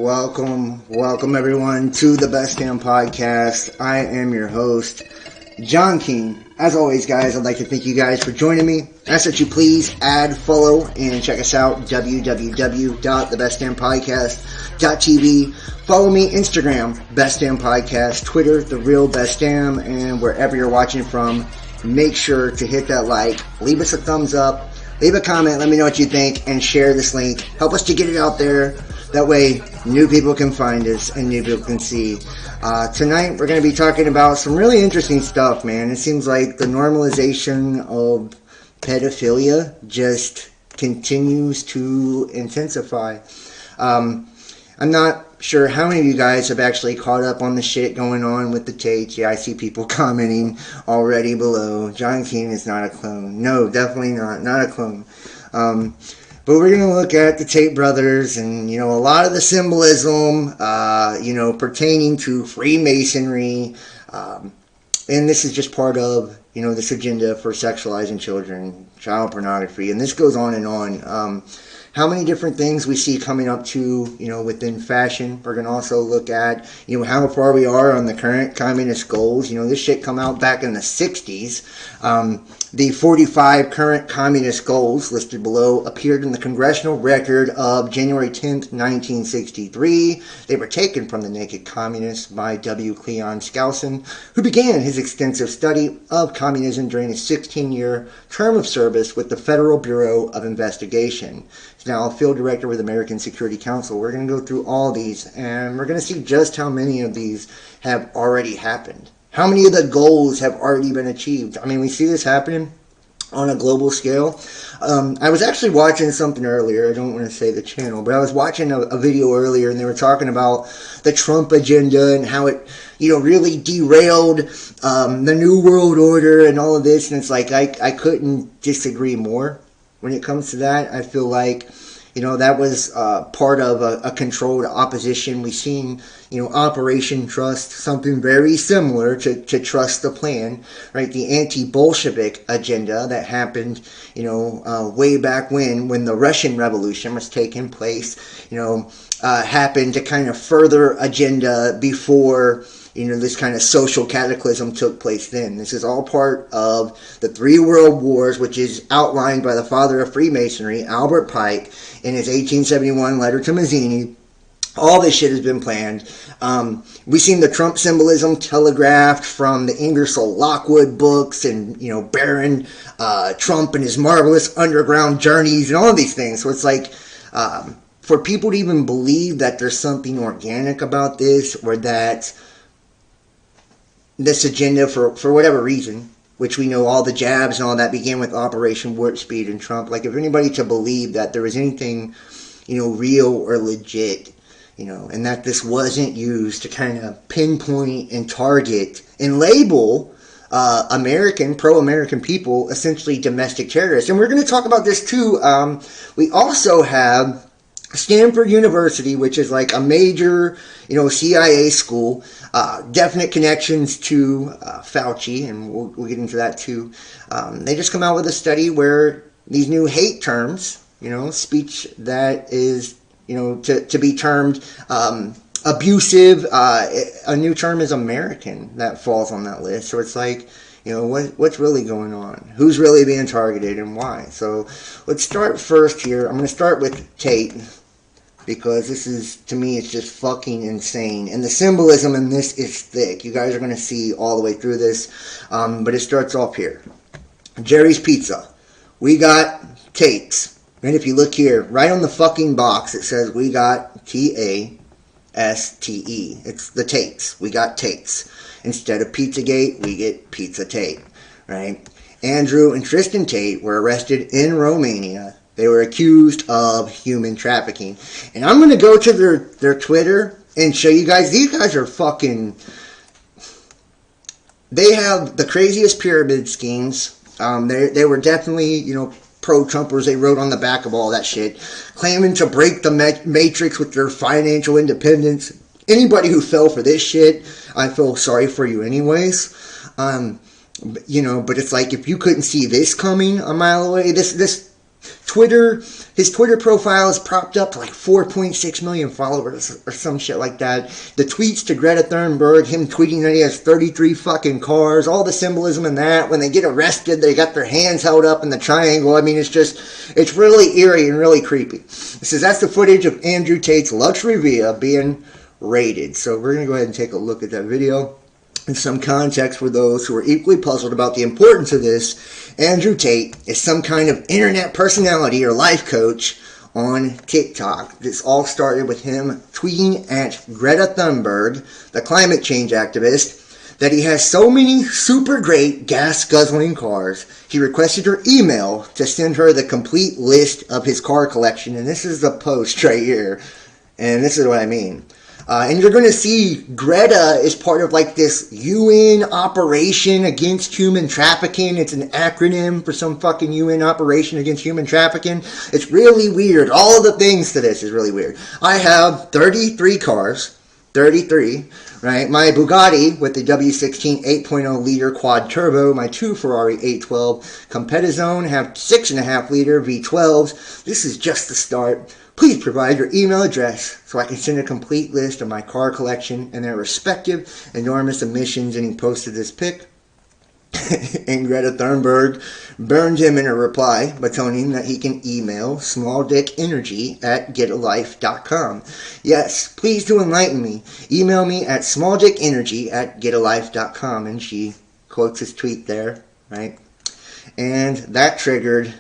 welcome everyone to the Best Damn Podcast. I am your host, John King. As always, guys, I'd like to thank you guys for joining me. I ask that you please add, follow, and check us out, www.thebestdampodcast.tv. Follow me, Instagram, Best Damn Podcast, Twitter, The Real Best Damn, and wherever you're watching from, make sure to hit that like, leave us a thumbs up, leave a comment, let me know what you think, and share this link. Help us to get it out there. That way, new people can find us and new people can see. Tonight, we're going to be talking about some really interesting stuff, man. It seems like the normalization of pedophilia just continues to intensify. I'm not sure how many of you guys have actually caught up on the shit going on with the Tate. Yeah, I see people commenting already below. John King is not a clone. No, definitely not a clone. But we're going to look at the Tate brothers and, a lot of the symbolism, pertaining to Freemasonry. And this is just part of, this agenda for sexualizing children, child pornography. And this goes on and on. How many different things we see coming up to, within fashion. We're going to also look at, how far we are on the current communist goals. This shit come out back in the 60s. The 45 current communist goals listed below appeared in the Congressional Record of January 10th, 1963. They were taken from the Naked Communists by W. Cleon Skousen, who began his extensive study of communism during his 16-year term of service with the Federal Bureau of Investigation. He's now a field director with American Security Council. We're going to go through all these, and we're going to see just how many of these have already happened. How many of the goals have already been achieved? I mean, we see this happening on a global scale. I was actually watching something earlier. I don't want to say the channel, but I was watching a video earlier, and they were talking about the Trump agenda and how it, really derailed the New World Order and all of this. And it's like, I couldn't disagree more when it comes to that. I feel like, that was part of a controlled opposition. We've seen, Operation Trust, something very similar to Trust the Plan, right? The anti-Bolshevik agenda that happened, way back when the Russian Revolution was taking place, happened to kind of further agenda before, this kind of social cataclysm took place then. This is all part of the 3 World Wars, which is outlined by the father of Freemasonry, Albert Pike, in his 1871 letter to Mazzini. All this shit has been planned. We've seen the Trump symbolism telegraphed from the Ingersoll Lockwood books and, Baron Trump and his marvelous underground journeys and all of these things. So it's like, for people to even believe that there's something organic about this, or that this agenda, for whatever reason, which we know all the jabs and all that began with Operation Warp Speed and Trump. Like, if anybody to believe that there was anything, real or legit, and that this wasn't used to kind of pinpoint and target and label pro-American people, essentially domestic terrorists. And we're going to talk about this too. We also have Stanford University, which is like a major, CIA school, definite connections to Fauci, and we'll get into that too. They just come out with a study where these new hate terms, speech that is, to be termed abusive, a new term is American that falls on that list. So it's like, what's really going on? Who's really being targeted and why? So let's start first here. I'm going to start with Tate, because this is, to me, it's just fucking insane. And the symbolism in this is thick. You guys are going to see all the way through this. But it starts off here. Jerry's Pizza. We got Tate's. And if you look here, right on the fucking box, it says we got T-A-S-T-E. It's the Tates. We got Tates. Instead of Pizzagate, we get Pizza Tate. Right? Andrew and Tristan Tate were arrested in Romania. They were accused of human trafficking. And I'm going to go to their Twitter and show you guys. These guys are fucking... They have the craziest pyramid schemes. They were definitely, pro-Trumpers. They wrote on the back of all that shit, claiming to break the matrix with their financial independence. Anybody who fell for this shit, I feel sorry for you anyways. But it's like, if you couldn't see this coming a mile away, this His Twitter profile is propped up to like 4.6 million followers or some shit like that. The tweets to Greta Thunberg, him tweeting that he has 33 fucking cars, all the symbolism in that. When they get arrested, they got their hands held up in the triangle. I mean, it's really eerie and really creepy. It says that's the footage of Andrew Tate's luxury villa being raided. So we're going to go ahead and take a look at that video. In some context for those who are equally puzzled about the importance of this, Andrew Tate is some kind of internet personality or life coach on TikTok. This all started with him tweeting at Greta Thunberg, the climate change activist, that he has so many super great gas-guzzling cars. He requested her email to send her the complete list of his car collection. And this is the post right here. And this is what I mean. And you're going to see Greta is part of like this UN operation against human trafficking. It's an acronym for some fucking UN operation against human trafficking. It's really weird. All of the things to this is really weird. I have 33 cars. 33, right? My Bugatti with the W16 8.0 liter quad turbo. My two Ferrari 812 Competizione have 6.5 liter V12s. This is just the start. Please provide your email address so I can send a complete list of my car collection and their respective enormous emissions. And he posted this pic. And Greta Thunberg burned him in a reply by telling him that he can email smalldickenergy@getalife.com. Yes, please do enlighten me. Email me at smalldickenergy@getalife.com. And she quotes his tweet there, right? And that triggered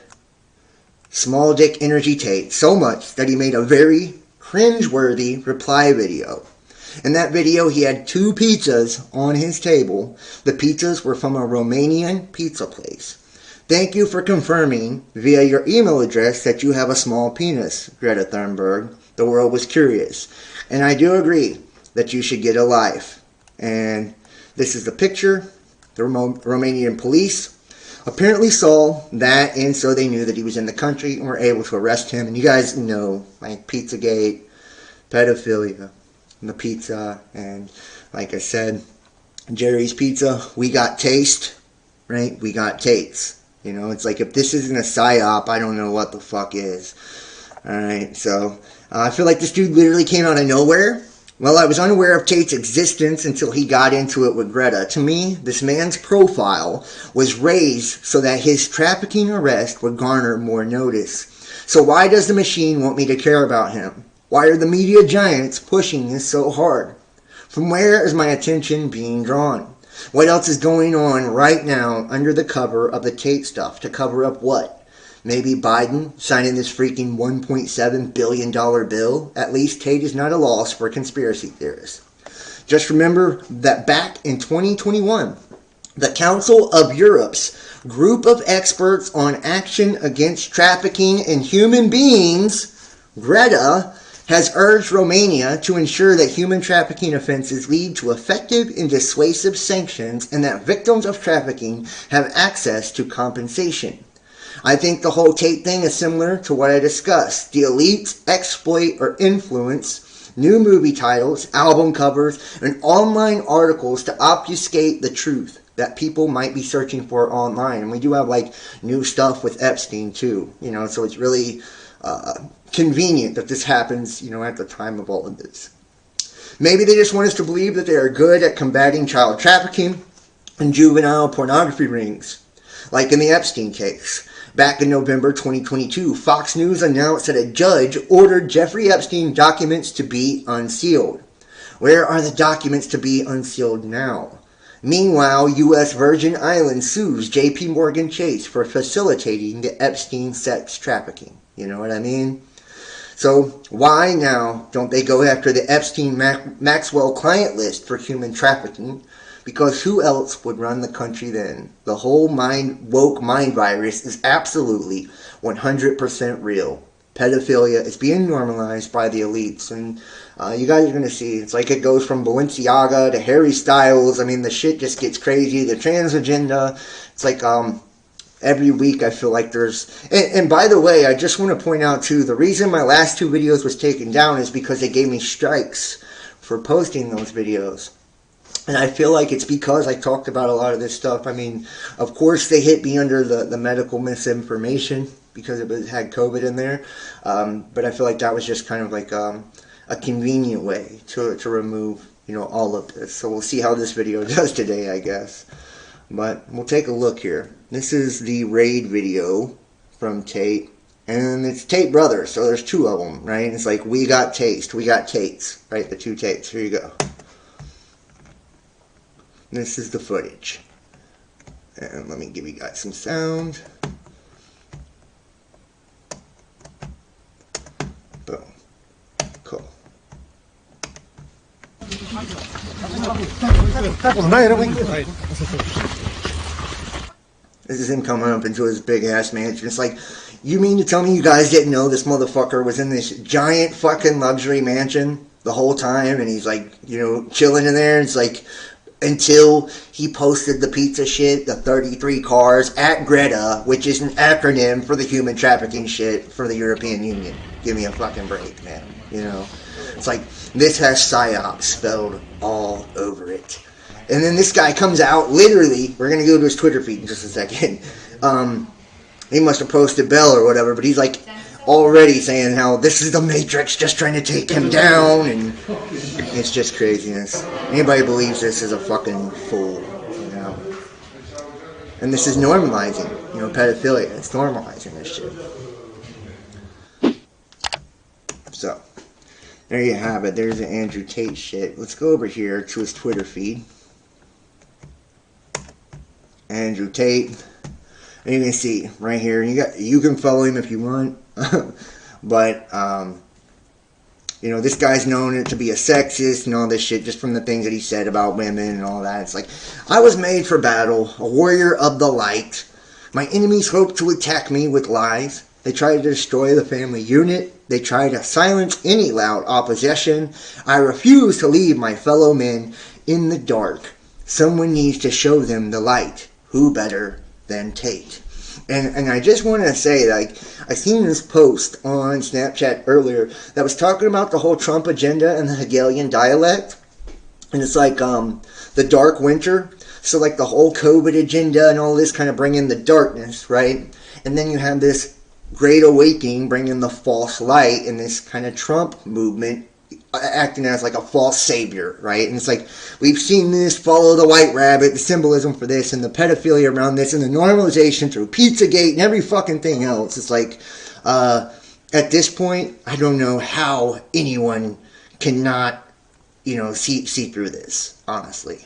Small Dick Energy Tate so much that he made a very cringeworthy reply video. In that video, he had 2 pizzas on his table. The pizzas were from a Romanian pizza place. Thank you for confirming via your email address that you have a small penis, Greta Thunberg. The world was curious. And I do agree that you should get a life. And this is the picture. The Romanian police apparently saw that, and so they knew that he was in the country and were able to arrest him. And you guys know, like Pizzagate, pedophilia, and the pizza, and like I said, Jerry's Pizza, we got taste, right? We got Tates. You know, it's like if this isn't a psyop, I don't know what the fuck is. Alright, so I feel like this dude literally came out of nowhere. Well, I was unaware of Tate's existence until he got into it with Greta. To me, this man's profile was raised so that his trafficking arrest would garner more notice. So why does the machine want me to care about him? Why are the media giants pushing this so hard? From where is my attention being drawn? What else is going on right now under the cover of the Tate stuff? To cover up what? Maybe Biden signing this freaking $1.7 billion bill? At least Tate is not a loss for conspiracy theorists. Just remember that back in 2021, the Council of Europe's group of experts on action against trafficking in human beings, Greta, has urged Romania to ensure that human trafficking offenses lead to effective and dissuasive sanctions and that victims of trafficking have access to compensation. I think the whole Tate thing is similar to what I discussed. The elites exploit or influence new movie titles, album covers, and online articles to obfuscate the truth that people might be searching for online. And we do have like new stuff with Epstein too, you know, so it's really convenient that this happens, you know, at the time of all of this. Maybe they just want us to believe that they are good at combating child trafficking and juvenile pornography rings, like in the Epstein case. Back in November 2022, Fox News announced that a judge ordered Jeffrey Epstein documents to be unsealed. Where are the documents to be unsealed now? Meanwhile, U.S. Virgin Islands sues J.P. Morgan Chase for facilitating the Epstein sex trafficking. You know what I mean? So why now don't they go after the Epstein-Maxwell client list for human trafficking? Because who else would run the country then? The whole woke mind virus is absolutely 100% real. Pedophilia is being normalized by the elites. And you guys are going to see, it's like it goes from Balenciaga to Harry Styles. I mean, the shit just gets crazy. The trans agenda, it's like every week I feel like there's... And by the way, I just want to point out too, the reason my last 2 videos was taken down is because they gave me strikes for posting those videos. And I feel like it's because I talked about a lot of this stuff. I mean, of course they hit me under the medical misinformation, because it had COVID in there. But I feel like that was just kind of like a convenient way to remove, you know, all of this. So we'll see how this video does today, I guess. But we'll take a look here. This is the raid video from Tate. And it's Tate brothers, so there's two of them, right? It's like, we got Taste, we got Tates, right? The two Tates. Here you go. This is the footage. And let me give you guys some sound. Boom. Cool. This is him coming up into his big ass mansion. It's like, you mean to tell me you guys didn't know this motherfucker was in this giant fucking luxury mansion the whole time, and he's like, you know, chilling in there? It's like, until he posted the pizza shit, the 33 cars at Greta, which is an acronym for the human trafficking shit for the European Union. Give me a fucking break, man. You know, it's like, this has PSYOP spelled all over it. And then this guy comes out, literally, we're going to go to his Twitter feed in just a second. He must have posted Bell or whatever, but he's like already saying how this is the Matrix just trying to take him down, and it's just craziness. Anybody believes this is a fucking fool, you know. And this is normalizing, you know, pedophilia. It's normalizing this shit. So, there you have it. There's the Andrew Tate shit. Let's go over here to his Twitter feed. Andrew Tate. And you can see right here. You can follow him if you want. But you know, this guy's known to be a sexist and all this shit just from the things that he said about women and all that. It's like, I was made for battle, a warrior of the light. My enemies hope to attack me with lies. They try to destroy the family unit. They try to silence any loud opposition. I refuse to leave my fellow men in the dark. Someone needs to show them the light. Who better than Tate? And I just want to say, like, I seen this post on Snapchat earlier that was talking about the whole Trump agenda and the Hegelian dialect. And it's like the dark winter. So like the whole COVID agenda and all this kind of bring in the darkness, right? And then you have this great awakening bringing the false light, and this kind of Trump movement acting as like a false savior, right? And it's like, we've seen this, follow the white rabbit, the symbolism for this, and the pedophilia around this, and the normalization through Pizzagate and every fucking thing else. It's like, at this point, I don't know how anyone cannot, you know, see through this, honestly.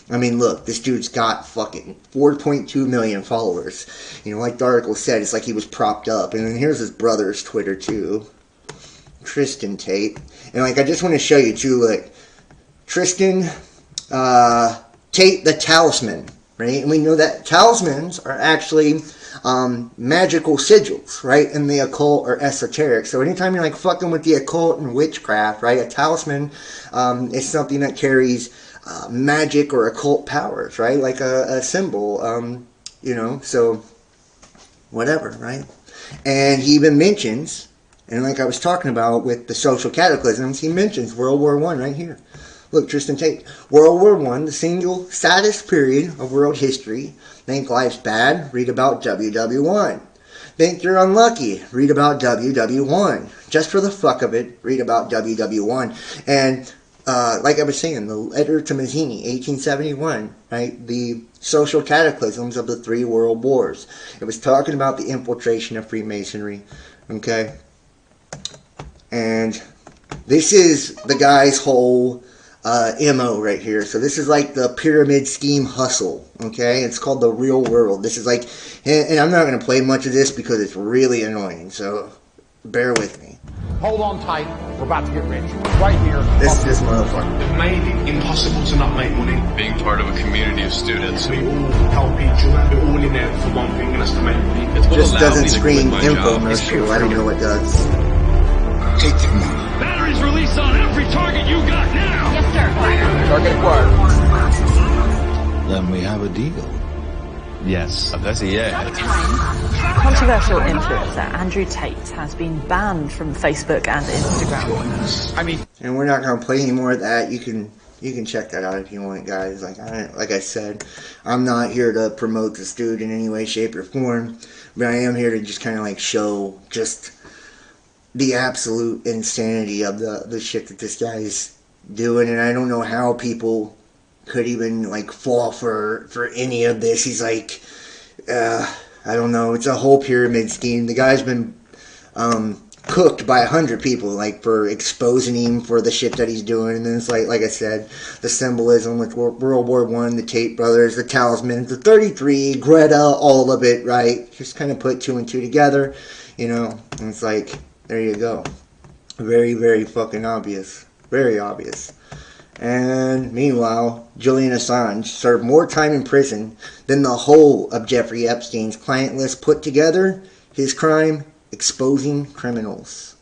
I mean, look, this dude's got fucking 4.2 million followers. You know, like the article said, it's like he was propped up. And then here's his brother's Twitter, too. Tristan Tate. And, like, I just want to show you, too, like, Tristan Tate the Talisman, right? And we know that talismans are actually magical sigils, right? In the occult or esoteric. So anytime you're, like, fucking with the occult and witchcraft, right? A talisman is something that carries magic or occult powers, right? Like a symbol, you know, so whatever, right? And he even mentions, and like I was talking about with the social cataclysms, he mentions World War I right here. Look, Tristan Tate. World War I, the single saddest period of world history. Think life's bad? Read about WW1. Think you're unlucky? Read about WW1. Just for the fuck of it, read about WW1. And like I was saying, the letter to Mazzini, 1871, right? The social cataclysms of the 3 world wars. It was talking about the infiltration of Freemasonry, okay? And this is the guy's whole MO right here. So this is like the pyramid scheme hustle, okay? It's called the real world. This is like, and I'm not going to play much of this because it's really annoying, so bear with me. Hold on tight. We're about to get rich. Right here. This motherfucker. It made it impossible to not make money. Being part of a community of students. We all help each other. We're all in there for one thing, and that's to make money. It's what Just allowed doesn't me to scream quit my job. infomercial. I don't know what does. Take the money. Batteries released on every target you got now! Yes, sir. Target acquired. Then we have a deal. Yes, that's a yeah. Controversial influencer Andrew Tate has been banned from Facebook and Instagram. I mean, And we're not going to play any more of that. You can you can check that out if you want, guys. Like I said, I'm not here to promote this dude in any way, shape, or form, but I am here to just kind of like show just the absolute insanity of the shit that this guy's doing, and I don't know how people could even like fall for any of this. He's like, I don't know. It's a whole pyramid scheme. The guy's been cooked by 100 people, like, for exposing him for the shit that he's doing. And then it's like I said, the symbolism with World War I, the Tate brothers, the talisman, the 33, Greta, all of it, right? Just kind of put 2 and 2 together, you know. And it's like, there you go. Very, very fucking obvious. Very obvious. And meanwhile, Julian Assange served more time in prison than the whole of Jeffrey Epstein's client list put together. His crime: exposing criminals.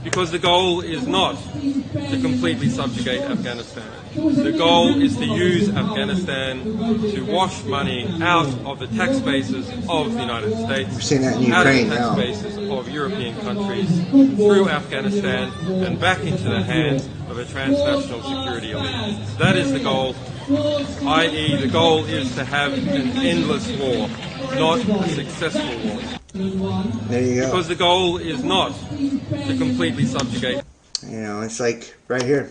Because the goal is not to completely subjugate Afghanistan. The goal is to use Afghanistan to wash money out of the tax bases of the United States, We're seeing that in Ukraine out of the tax bases of European countries, through Afghanistan and back into the hands of a transnational security elite. That is the goal, i.e. the goal is to have an endless war, not a successful war. There you go. Because the goal is not to completely subjugate. You know, it's like right here.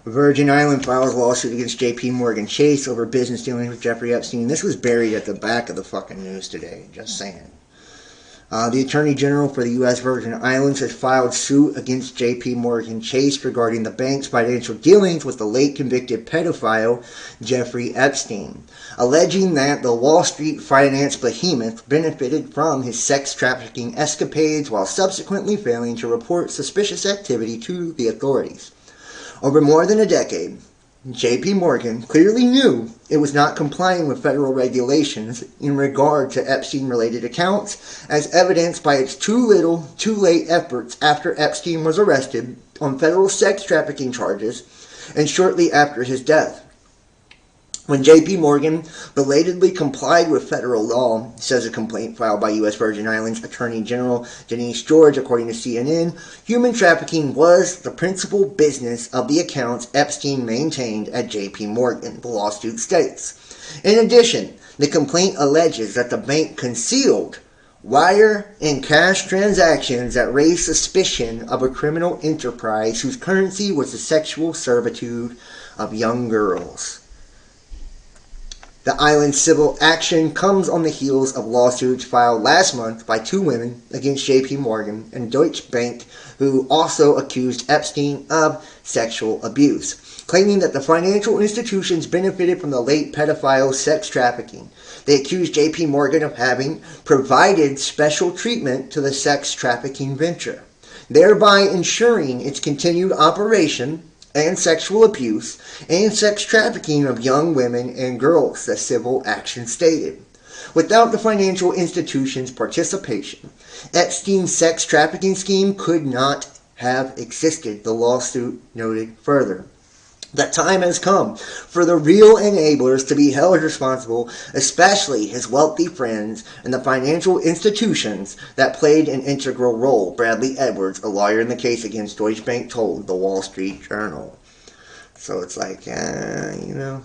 Virgin Island files lawsuit against J.P. Morgan Chase over business dealings with Jeffrey Epstein. This was buried at the back of the fucking news today. Just saying. The Attorney General for the U.S. Virgin Islands has filed suit against J.P. Morgan Chase regarding the bank's financial dealings with the late convicted pedophile Jeffrey Epstein, alleging that the Wall Street finance behemoth benefited from his sex trafficking escapades while subsequently failing to report suspicious activity to the authorities. Over more than a decade, J.P. Morgan clearly knew it was not complying with federal regulations in regard to Epstein-related accounts, as evidenced by its too little, too late efforts after Epstein was arrested on federal sex trafficking charges and shortly after his death. When J.P. Morgan belatedly complied with federal law, says a complaint filed by U.S. Virgin Islands Attorney General Denise George, according to CNN, human trafficking was the principal business of the accounts Epstein maintained at J.P. Morgan, the lawsuit states. In addition, the complaint alleges that the bank concealed wire and cash transactions that raised suspicion of a criminal enterprise whose currency was the sexual servitude of young girls. The island's civil action comes on the heels of lawsuits filed last month by 2 women against J.P. Morgan and Deutsche Bank, who also accused Epstein of sexual abuse, claiming that the financial institutions benefited from the late pedophile's sex trafficking. They accused J.P. Morgan of having provided special treatment to the sex trafficking venture, thereby ensuring its continued operation and sexual abuse and sex trafficking of young women and girls, the civil action stated. Without the financial institution's participation, Epstein's sex trafficking scheme could not have existed, the lawsuit noted further. The time has come for the real enablers to be held responsible, especially his wealthy friends and the financial institutions that played an integral role, Bradley Edwards, a lawyer in the case against Deutsche Bank, told the Wall Street Journal. So it's like, you know.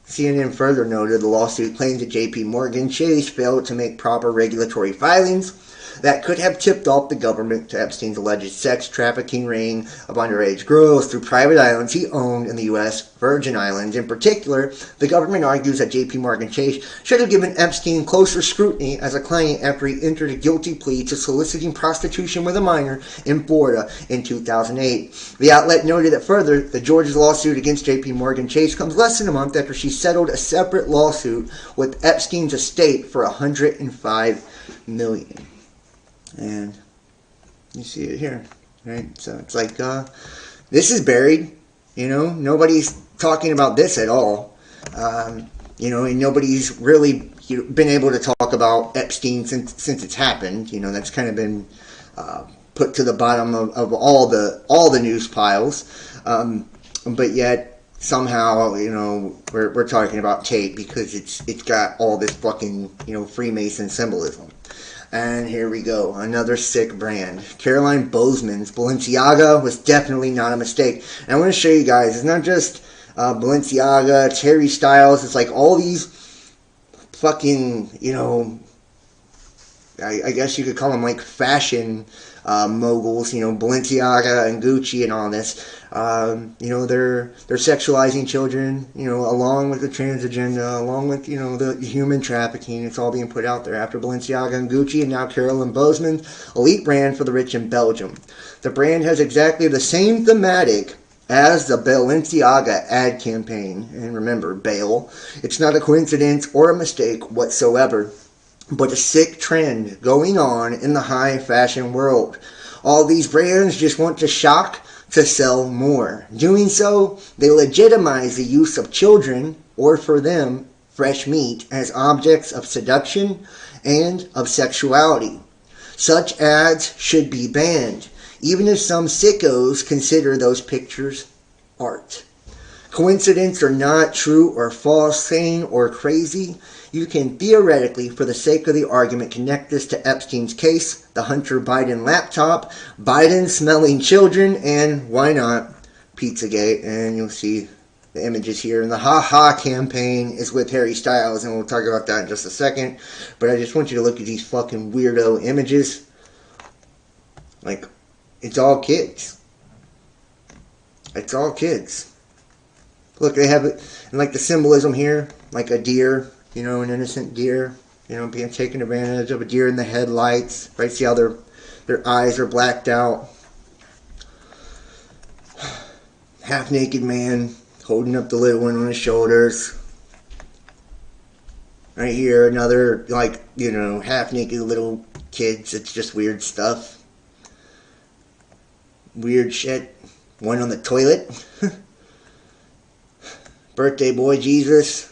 CNN further noted the lawsuit claims that J.P. Morgan Chase failed to make proper regulatory filings that could have tipped off the government to Epstein's alleged sex trafficking ring of underage girls through private islands he owned in the U.S. Virgin Islands. In particular, the government argues that J.P. Morgan Chase should have given Epstein closer scrutiny as a client after he entered a guilty plea to soliciting prostitution with a minor in Florida in 2008. The outlet noted that further, the Georgia's lawsuit against J.P. Morgan Chase comes less than a month after she settled a separate lawsuit with Epstein's estate for $105 million. And you see it here, right? So it's like, this is buried, you know, nobody's talking about this at all, you know, and nobody's really been able to talk about Epstein since it's happened. You know, that's kind of been put to the bottom of all the news piles, but yet somehow, you know, we're talking about Tate because it's got all this fucking, you know, Freemason symbolism. And here we go, another sick brand. Caroline Bozeman's Balenciaga was definitely not a mistake. And I want to show you guys, it's not just Balenciaga, it's Harry Styles, it's like all these fucking, you know, I guess you could call them like fashion moguls, you know, Balenciaga and Gucci and all this. You know, they're sexualizing children, you know, along with the trans agenda, along with, you know, the human trafficking. It's all being put out there after Balenciaga and Gucci, and now Caroline Bozeman, elite brand for the rich in Belgium. The brand has exactly the same thematic as the Balenciaga ad campaign. And remember, Bale. It's not a coincidence or a mistake whatsoever, but a sick trend going on in the high fashion world. All these brands just want to shock to sell more. Doing so, they legitimize the use of children, or for them, fresh meat, as objects of seduction and of sexuality. Such ads should be banned, even if some sickos consider those pictures art. Coincidence or not, true or false, sane or crazy, you can theoretically, for the sake of the argument, connect this to Epstein's case, the Hunter Biden laptop, Biden smelling children, and why not, Pizzagate. And you'll see the images here. And the Ha Ha campaign is with Harry Styles, and we'll talk about that in just a second. But I just want you to look at these fucking weirdo images. Like, it's all kids. It's all kids. Look, they have it, and like the symbolism here, like a deer, you know, an innocent deer, you know, being taken advantage of, a deer in the headlights, right? See how their eyes are blacked out. Half-naked man holding up the little one on his shoulders. Right here, another, like, you know, half-naked little kids. It's just weird stuff. Weird shit. One on the toilet. Birthday boy Jesus.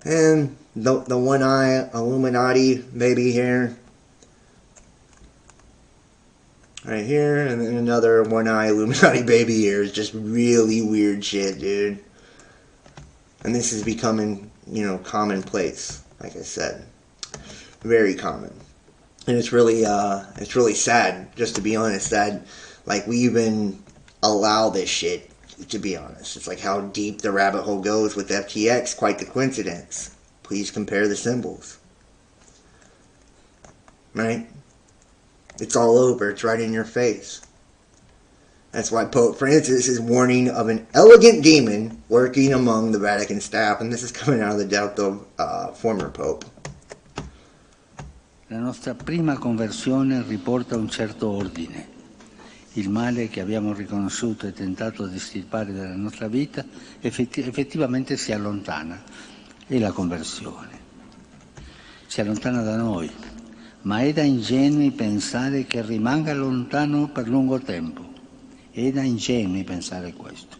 And the one eye Illuminati baby here. Right here. And then another one eye Illuminati baby here. It's just really weird shit, dude. And this is becoming, you know, commonplace. Like I said. Very common. And it's really sad, just to be honest, that, like, we even allow this shit, to be honest. It's like how deep the rabbit hole goes with FTX. Quite the coincidence. Please compare the symbols. Right? It's all over. It's right in your face. That's why Pope Francis is warning of an elegant demon lurking among the Vatican staff. And this is coming out of the mouth of former Pope. La nostra prima conversione riporta un certo ordine. Il male che abbiamo riconosciuto e tentato di estirpare dalla nostra vita effettivamente si allontana. È la conversione. Si allontana da noi, ma è da ingenui pensare che rimanga lontano per lungo tempo. È da ingenui pensare questo.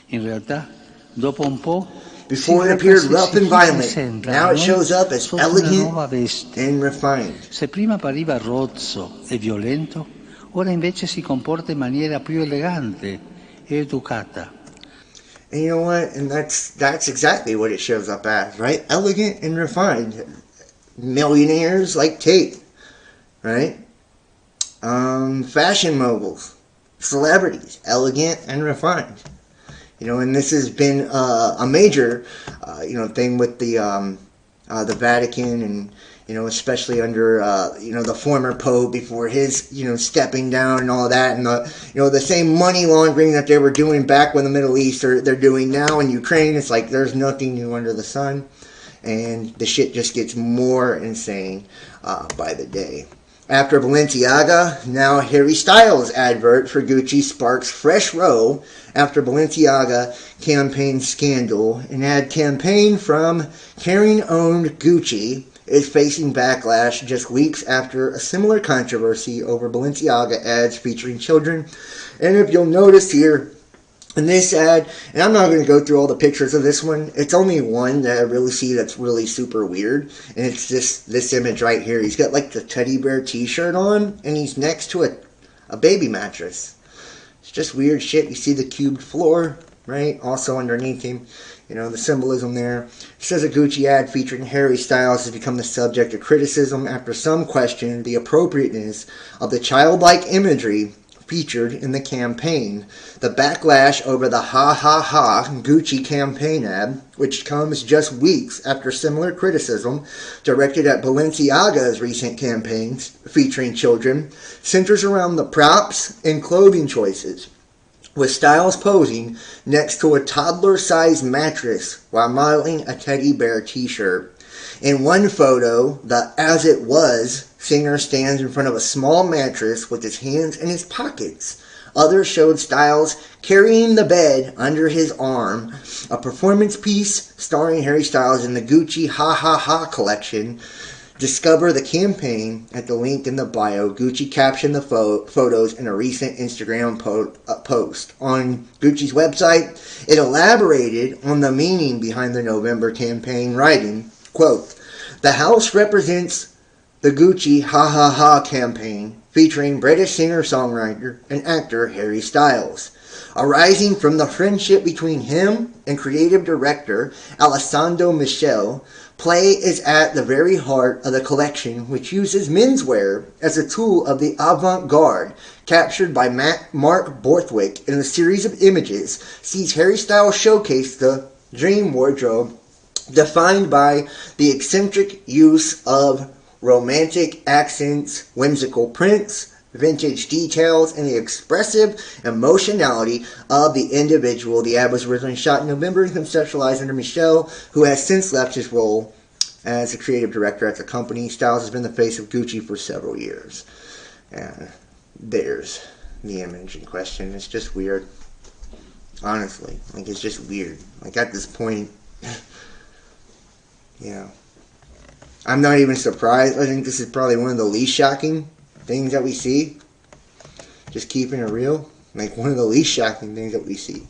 In realtà, dopo un po', before it appeared rough and violent, now it shows up as elegant and refined. Se prima appariva rozzo e violento, ora invece si comporta in maniera più elegante e educata. And you know what? And that's exactly what it shows up as, right? Elegant and refined. Millionaires like Tate, right? Fashion moguls, celebrities, elegant and refined. You know, and this has been a major, you know, thing with the Vatican, and, you know, especially under, you know, the former Pope before his, you know, stepping down and all that, and the, you know, the same money laundering that they were doing back when the Middle East, they're doing now in Ukraine. It's like there's nothing new under the sun, and the shit just gets more insane by the day. After Balenciaga, now Harry Styles advert for Gucci sparks fresh row after Balenciaga campaign scandal. An ad campaign from Kering-owned Gucci is facing backlash just weeks after a similar controversy over Balenciaga ads featuring children. And if you'll notice here, in this ad, and I'm not going to go through all the pictures of this one, it's only one that I really see that's really super weird, and it's this image right here. He's got like the teddy bear t-shirt on, and he's next to a baby mattress. It's just weird shit. You see the cubed floor, right? Also underneath him, the symbolism there. It says a Gucci ad featuring Harry Styles has become the subject of criticism after some question the appropriateness of the childlike imagery featured in the campaign. The backlash over the Ha Ha Ha Gucci campaign ad, which comes just weeks after similar criticism directed at Balenciaga's recent campaigns featuring children, centers around the props and clothing choices, with Styles posing next to a toddler-sized mattress while modeling a teddy bear t-shirt. In one photo, the As It Was singer stands in front of a small mattress with his hands in his pockets. Others showed Styles carrying the bed under his arm. A performance piece starring Harry Styles in the Gucci Ha Ha Ha collection. Discover the campaign at the link in the bio. Gucci captioned the photos in a recent Instagram post. On Gucci's website, it elaborated on the meaning behind the November campaign, writing, quote, "The house represents the Gucci Ha Ha Ha campaign featuring British singer-songwriter and actor Harry Styles. Arising from the friendship between him and creative director Alessandro Michele, play is at the very heart of the collection, which uses menswear as a tool of the avant-garde, captured by Mark Borthwick in a series of images, sees Harry Styles showcase the dream wardrobe defined by the eccentric use of romantic accents, whimsical prints, vintage details, and the expressive emotionality of the individual." The ad was originally shot in November and conceptualized under Michele, who has since left his role as a creative director at the company. Styles has been the face of Gucci for several years. And there's the image in question. It's just weird. Honestly. It's just weird. At this point, I'm not even surprised. I think this is probably one of the least shocking things that we see. Just keeping it real. One of the least shocking things that we see.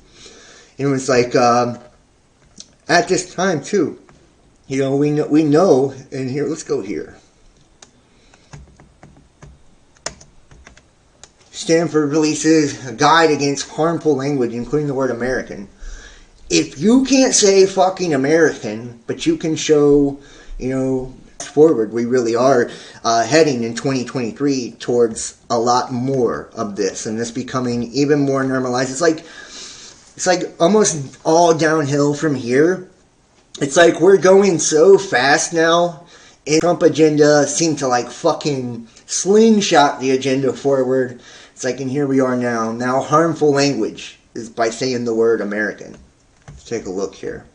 It's at this time too. We know, and here, let's go here. Stanford releases a guide against harmful language, including the word American. If you can't say fucking American, but you can show, forward, we really are heading in 2023 towards a lot more of this, and this becoming even more normalized. It's like almost all downhill from here. It's like we're going so fast now, and Trump agenda seemed to fucking slingshot the agenda forward. It's and here we are now. Now harmful language is by saying the word American. Let's take a look here.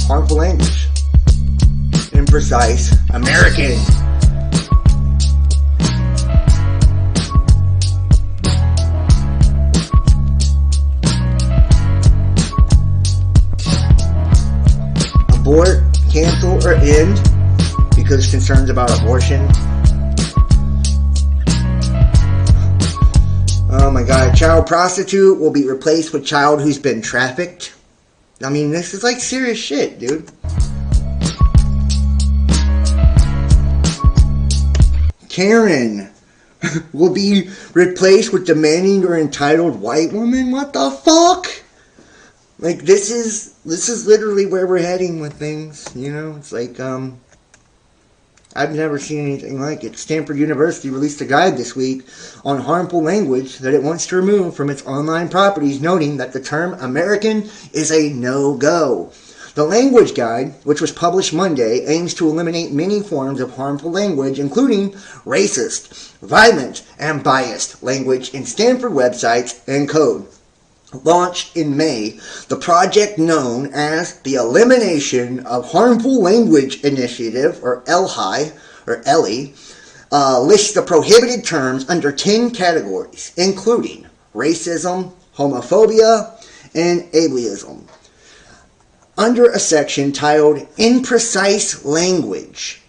Harmful language. Imprecise American. Abort, cancel, or end because concerns about abortion. Oh my god, child prostitute will be replaced with child who's been trafficked. This is serious shit, dude. Karen will be replaced with demanding or entitled white woman? What the fuck? This is literally where we're heading with things, It's I've never seen anything like it. Stanford University released a guide this week on harmful language that it wants to remove from its online properties, noting that the term American is a no-go. The language guide, which was published Monday, aims to eliminate many forms of harmful language, including racist, violent, and biased language in Stanford websites and code. Launched in May, the project known as the Elimination of Harmful Language Initiative, or ELHI, or ELI, lists the prohibited terms under 10 categories, including racism, homophobia, and ableism. Under a section titled Imprecise Language,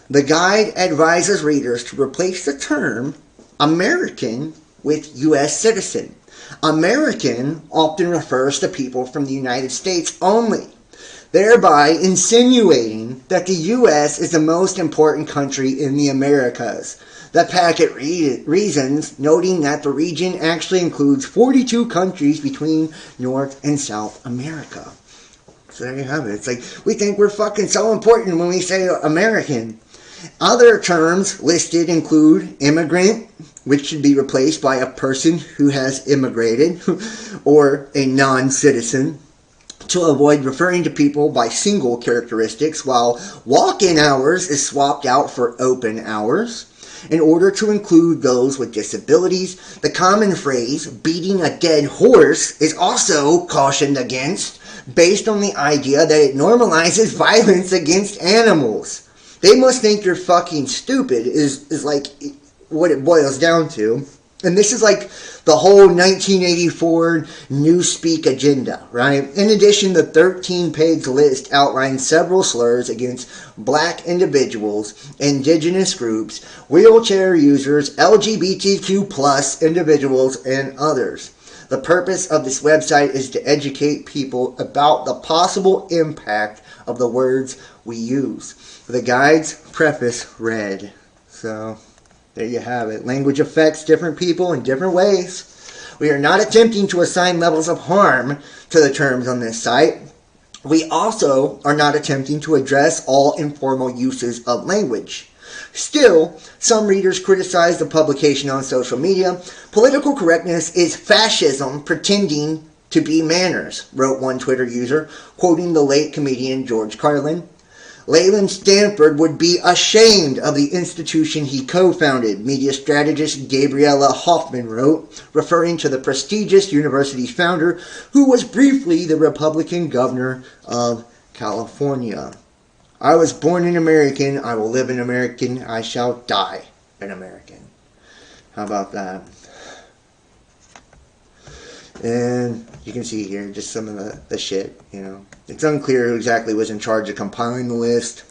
the guide advises readers to replace the term American with U.S. citizen. American often refers to people from the United States only, thereby insinuating that the U.S. is the most important country in the Americas. The packet reasons, noting that the region actually includes 42 countries between North and South America. So there you have it. It's like, we think we're fucking so important when we say American. Other terms listed include immigrant, which should be replaced by a person who has immigrated, or a non-citizen, to avoid referring to people by single characteristics, while walk-in hours is swapped out for open hours. In order to include those with disabilities, the common phrase, beating a dead horse, is also cautioned against, based on the idea that it normalizes violence against animals. They must think you're fucking stupid, is like what it boils down to. And this is like the whole 1984 Newspeak agenda, right? In addition, the 13-page list outlines several slurs against black individuals, indigenous groups, wheelchair users, LGBTQ plus individuals, and others. The purpose of this website is to educate people about the possible impact of the words we use. The guide's preface read. So there you have it. Language affects different people in different ways. We are not attempting to assign levels of harm to the terms on this site. We also are not attempting to address all informal uses of language. Still, some readers criticize the publication on social media. Political correctness is fascism pretending to be manners, wrote one Twitter user, quoting the late comedian George Carlin. Leland Stanford would be ashamed of the institution he co-founded, media strategist Gabriella Hoffman wrote, referring to the prestigious university's founder, who was briefly the Republican governor of California. I was born an American, I will live an American, I shall die an American. How about that? And you can see here just some of the shit, you know. It's unclear who exactly was in charge of compiling the list.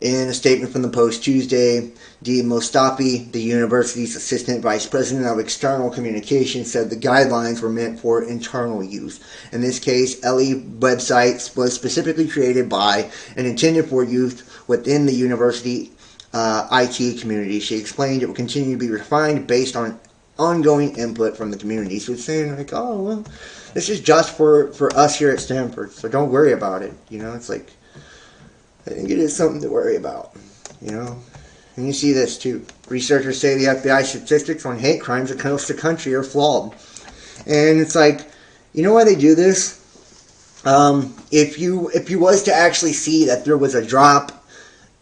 In a statement from the Post Tuesday, D. Mostafi, the university's assistant vice president of external communications, said the guidelines were meant for internal use. In this case, LE website was specifically created by and intended for youth within the university IT community. She explained it will continue to be refined based on ongoing input from the community. So it's saying like, oh, well, this is just for us here at Stanford, so don't worry about it. You know, it's like, I think it is something to worry about, you know. And you see this too. Researchers say the FBI statistics on hate crimes across the country are flawed. And it's like, you know why they do this? If you was to actually see that there was a drop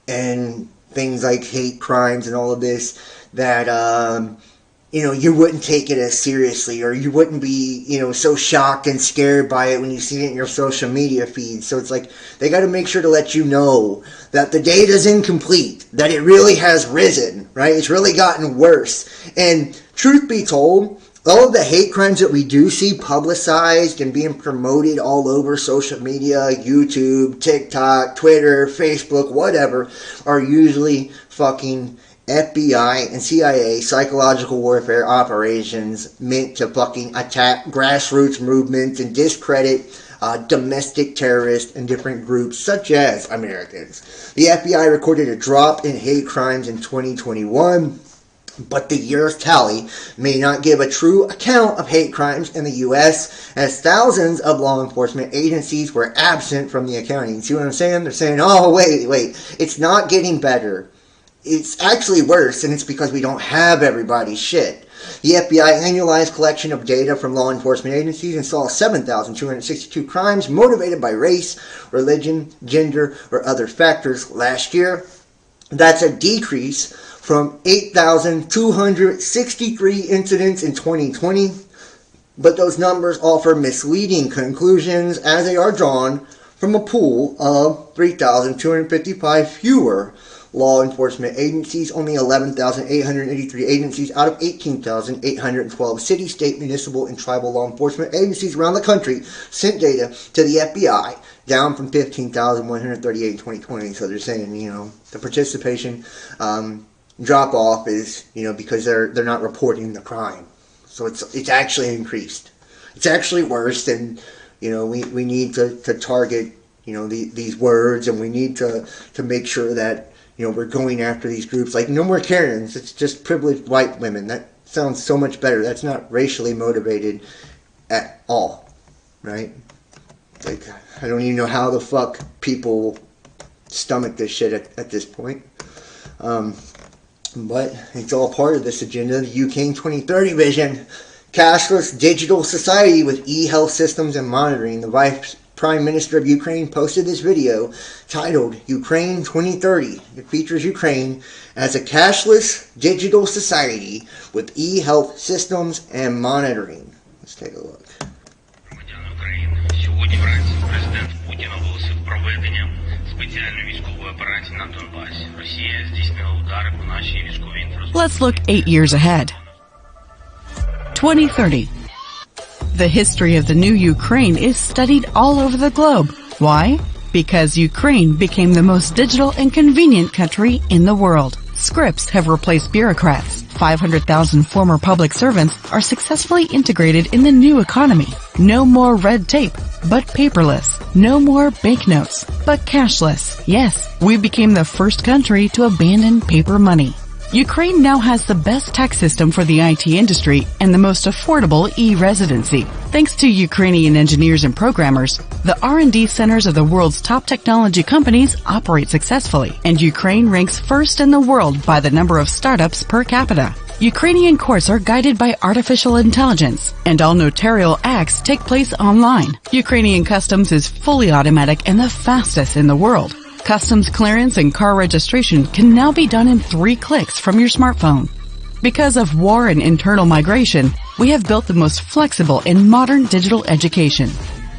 in things like hate crimes and all of this, that you know, you wouldn't take it as seriously, or you wouldn't be, you know, so shocked and scared by it when you see it in your social media feed. So it's like, they got to make sure to let you know that the data's incomplete, that it really has risen, right? It's really gotten worse. And truth be told, all of the hate crimes that we do see publicized and being promoted all over social media, YouTube, TikTok, Twitter, Facebook, whatever, are usually fucking FBI and CIA psychological warfare operations meant to fucking attack grassroots movements and discredit domestic terrorists and different groups such as Americans. The FBI recorded a drop in hate crimes in 2021, but the year's tally may not give a true account of hate crimes in the U.S., as thousands of law enforcement agencies were absent from the accounting. See what I'm saying? They're saying, oh, wait, it's not getting better. It's actually worse, and it's because we don't have everybody's shit. The FBI annualized collection of data from law enforcement agencies and saw 7,262 crimes motivated by race, religion, gender, or other factors last year. That's a decrease from 8,263 incidents in 2020. But those numbers offer misleading conclusions as they are drawn from a pool of 3,255 fewer law enforcement agencies. Only 11,883 agencies out of 18,812 city, state, municipal, and tribal law enforcement agencies around the country sent data to the FBI, down from 15,138 in 2020. So they're saying, you know, the participation drop off is, you know, because they're not reporting the crime. So it's actually increased. It's actually worse, and you know, we need to target, these words, and we need to make sure that, we're going after these groups. Like, no more Karens. It's just privileged white women. That sounds so much better. That's not racially motivated at all, right? Like, I don't even know how the fuck people stomach this shit at this point. But it's all part of this agenda, the Ukraine 2030 vision. Cashless digital society with e-health systems and monitoring. The Vice Prime Minister of Ukraine posted this video titled Ukraine 2030. It features Ukraine as a cashless digital society with e-health systems and monitoring. Let's take a look. Сьогодні вранці президент Путін оголосив проведення спеціальної військової операції на Донбасі. Росія здійснила удари по нашій військовій інфраструктурі. Let's look 8 years ahead. 2030. The history of the new Ukraine is studied all over the globe. Why? Because Ukraine became the most digital and convenient country in the world. Scripts have replaced bureaucrats. 500,000 former public servants are successfully integrated in the new economy. No more red tape, but paperless. No more banknotes, but cashless. Yes, we became the first country to abandon paper money. Ukraine now has the best tax system for the IT industry and the most affordable e-residency. Thanks to Ukrainian engineers and programmers, the R&D centers of the world's top technology companies operate successfully, and Ukraine ranks first in the world by the number of startups per capita. Ukrainian courts are guided by artificial intelligence, and all notarial acts take place online. Ukrainian customs is fully automatic and the fastest in the world. Customs clearance and car registration can now be done in 3 clicks from your smartphone. Because of war and internal migration, we have built the most flexible and modern digital education.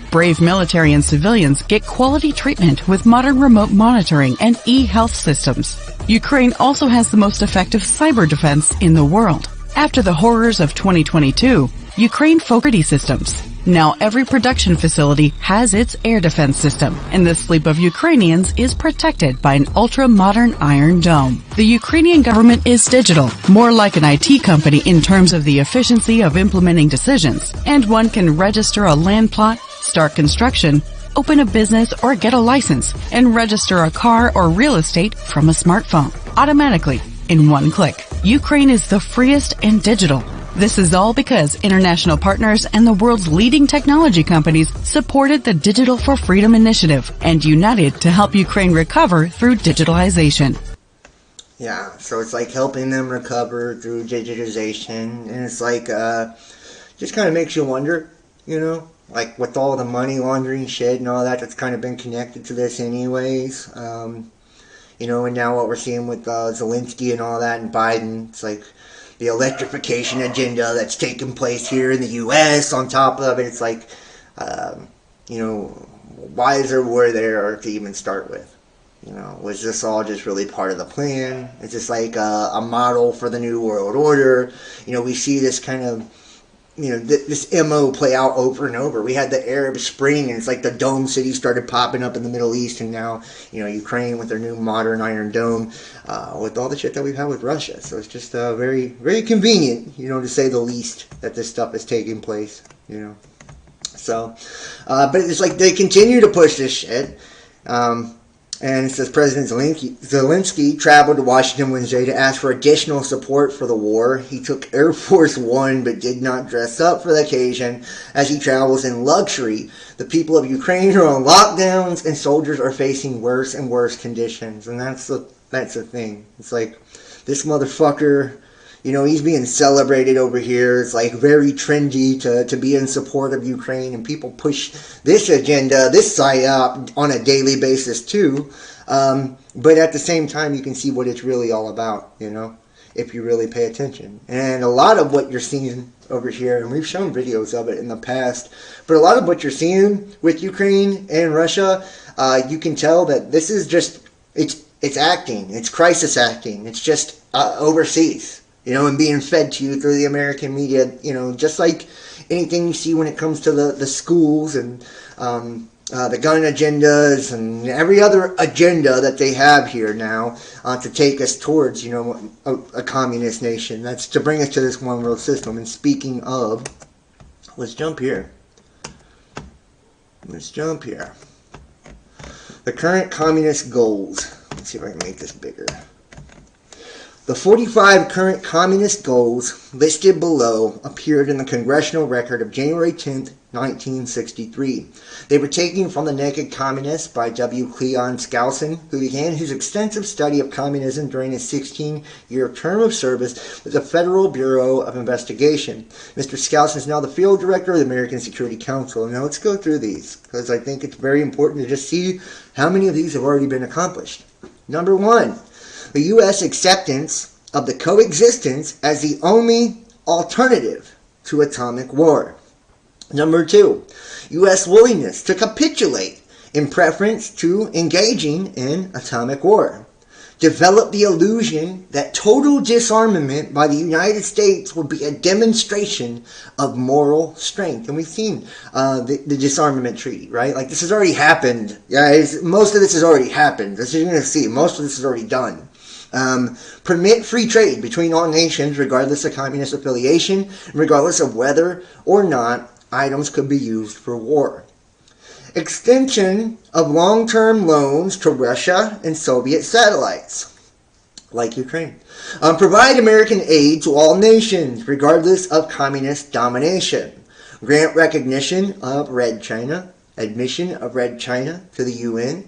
Brave military and civilians get quality treatment with modern remote monitoring and e-health systems. Ukraine also has the most effective cyber defense in the world. After the horrors of 2022, Ukraine focused systems. Now every production facility has its air defense system, and the sleep of Ukrainians is protected by an ultra-modern Iron Dome. The Ukrainian government is digital, more like an IT company in terms of the efficiency of implementing decisions, and one can register a land plot, start construction, open a business or get a license, and register a car or real estate from a smartphone, automatically, in 1 click. Ukraine is the freest and digital. This is all because international partners and the world's leading technology companies supported the Digital for Freedom initiative and united to help Ukraine recover through digitalization. Yeah, so it's like helping them recover through digitization, and it's like, just kind of makes you wonder, like with all the money laundering shit and all that that's kind of been connected to this anyways, and now what we're seeing with Zelensky and all that and Biden, it's like, the electrification agenda that's taking place here in the U.S. on top of it. It's like, why is there war there to even start with? Was this all just really part of the plan? Is this like a model for the New World Order? We see this kind of, this MO play out over and over. We had the Arab Spring, and it's like the Dome City started popping up in the Middle East, and now, Ukraine with their new modern Iron Dome, with all the shit that we've had with Russia. So it's just very, very convenient, to say the least, that this stuff is taking place, So, but it's like they continue to push this shit. And it says President Zelensky traveled to Washington Wednesday to ask for additional support for the war. He took Air Force One but did not dress up for the occasion as he travels in luxury. The people of Ukraine are on lockdowns and soldiers are facing worse and worse conditions. And that's the thing. It's like this motherfucker, he's being celebrated over here. It's like very trendy to be in support of Ukraine, and people push this agenda, this psyop on a daily basis too. But at the same time, you can see what it's really all about, if you really pay attention. And a lot of what you're seeing over here, and we've shown videos of it in the past, but a lot of what you're seeing with Ukraine and Russia, you can tell that this is just, it's acting, it's crisis acting, it's just overseas. And being fed to you through the American media, just like anything you see when it comes to the schools and the gun agendas and every other agenda that they have here now to take us towards, a communist nation. That's to bring us to this one world system. And speaking of, let's jump here. The current communist goals. Let's see if I can make this bigger. The 45 current communist goals listed below appeared in the Congressional Record of January 10, 1963. They were taken from The Naked Communist by W. Cleon Skousen, who began his extensive study of communism during his 16-year term of service with the Federal Bureau of Investigation. Mr. Skousen is now the field director of the American Security Council. Now let's go through these, because I think it's very important to just see how many of these have already been accomplished. Number 1. The U.S. acceptance of the coexistence as the only alternative to atomic war. Number 2, U.S. willingness to capitulate in preference to engaging in atomic war. Develop the illusion that total disarmament by the United States would be a demonstration of moral strength. And we've seen the disarmament treaty, right? Like, this has already happened. Guys, most of this has already happened. As you're going to see, most of this is already done. Permit free trade between all nations, regardless of communist affiliation, regardless of whether or not items could be used for war. Extension of long-term loans to Russia and Soviet satellites, like Ukraine. Provide American aid to all nations, regardless of communist domination. Grant recognition of Red China, admission of Red China to the UN.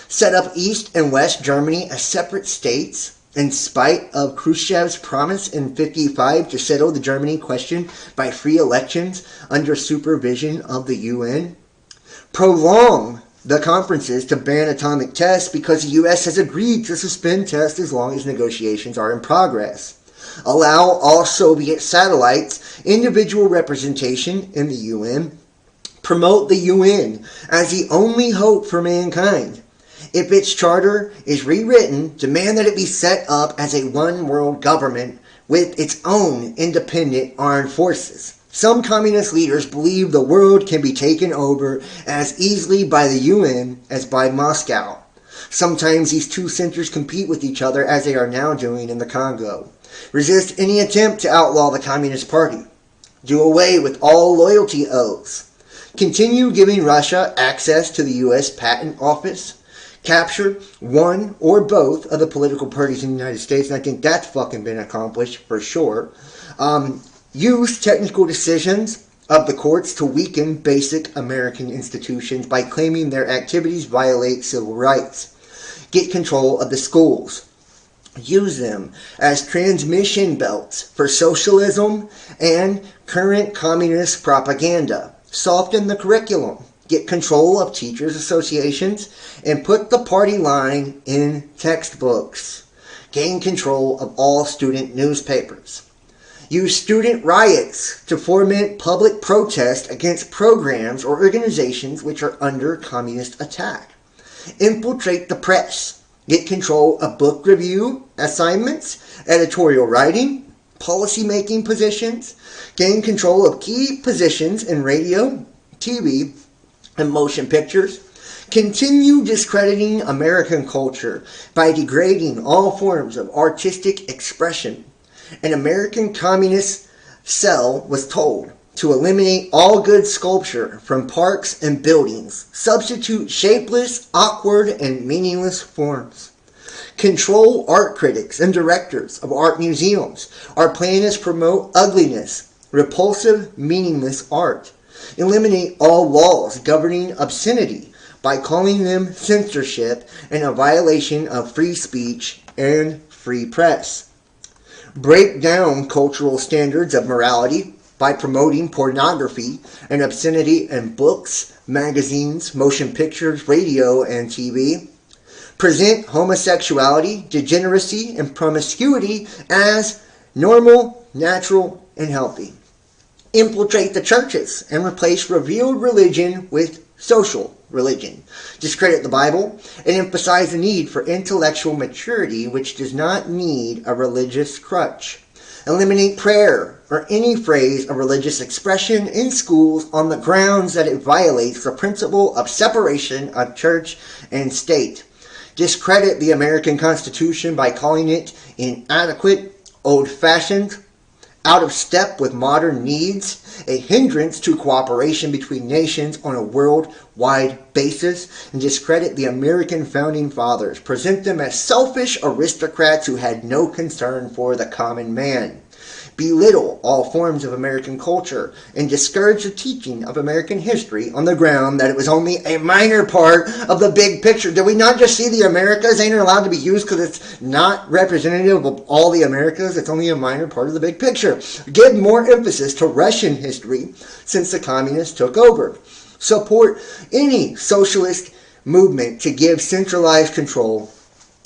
Set up East and West Germany as separate states, in spite of Khrushchev's promise in 1955 to settle the Germany question by free elections under supervision of the UN. Prolong the conferences to ban atomic tests because the U.S. has agreed to suspend tests as long as negotiations are in progress. Allow all Soviet satellites individual representation in the UN. Promote the UN as the only hope for mankind. If its charter is rewritten, demand that it be set up as a one-world government with its own independent armed forces. Some communist leaders believe the world can be taken over as easily by the UN as by Moscow. Sometimes these two centers compete with each other, as they are now doing in the Congo. Resist any attempt to outlaw the Communist Party. Do away with all loyalty oaths. Continue giving Russia access to the U.S. Patent Office. Capture one or both of the political parties in the United States, and I think that's fucking been accomplished for sure. Use technical decisions of the courts to weaken basic American institutions by claiming their activities violate civil rights. Get control of the schools. Use them as transmission belts for socialism and current communist propaganda. Soften the curriculum. Get control of teachers' associations and put the party line in textbooks. Gain control of all student newspapers. Use student riots to foment public protest against programs or organizations which are under communist attack. Infiltrate the press. Get control of book review assignments, editorial writing, policy-making positions. Gain control of key positions in radio, TV, and motion pictures. Continue discrediting American culture by degrading all forms of artistic expression. An American communist cell was told to eliminate all good sculpture from parks and buildings. Substitute shapeless, awkward, and meaningless forms. Control art critics and directors of art museums. Our plan is to promote ugliness, repulsive, meaningless art. Eliminate all laws governing obscenity by calling them censorship and a violation of free speech and free press. Break down cultural standards of morality by promoting pornography and obscenity in books, magazines, motion pictures, radio, and TV. Present homosexuality, degeneracy, and promiscuity as normal, natural, and healthy. Infiltrate the churches and replace revealed religion with social religion. Discredit the Bible and emphasize the need for intellectual maturity, which does not need a religious crutch. Eliminate prayer or any phrase of religious expression in schools on the grounds that it violates the principle of separation of church and state. Discredit the American Constitution by calling it inadequate, old-fashioned, out of step with modern needs, a hindrance to cooperation between nations on a worldwide basis, and discredit the American founding fathers, present them as selfish aristocrats who had no concern for the common man, belittle all forms of American culture, and discourage the teaching of American history on the ground that it was only a minor part of the big picture. Did we not just see the Americas ain't allowed to be used because it's not representative of all the Americas? It's only a minor part of the big picture. Give more emphasis to Russian history since the communists took over. Support any socialist movement to give centralized control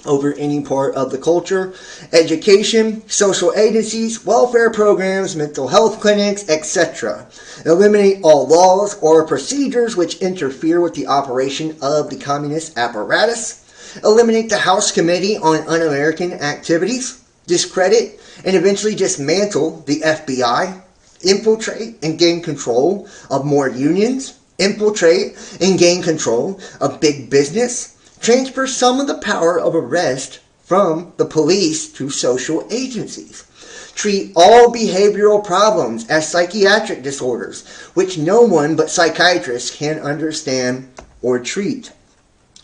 over any part of the culture. Education, social agencies, welfare programs, mental health clinics, etc. Eliminate all laws or procedures which interfere with the operation of the communist apparatus. Eliminate the House Committee on Un-American Activities. Discredit and eventually dismantle the FBI. Infiltrate and gain control of more unions. Infiltrate and gain control of big business. Transfer some of the power of arrest from the police to social agencies. Treat all behavioral problems as psychiatric disorders, which no one but psychiatrists can understand or treat.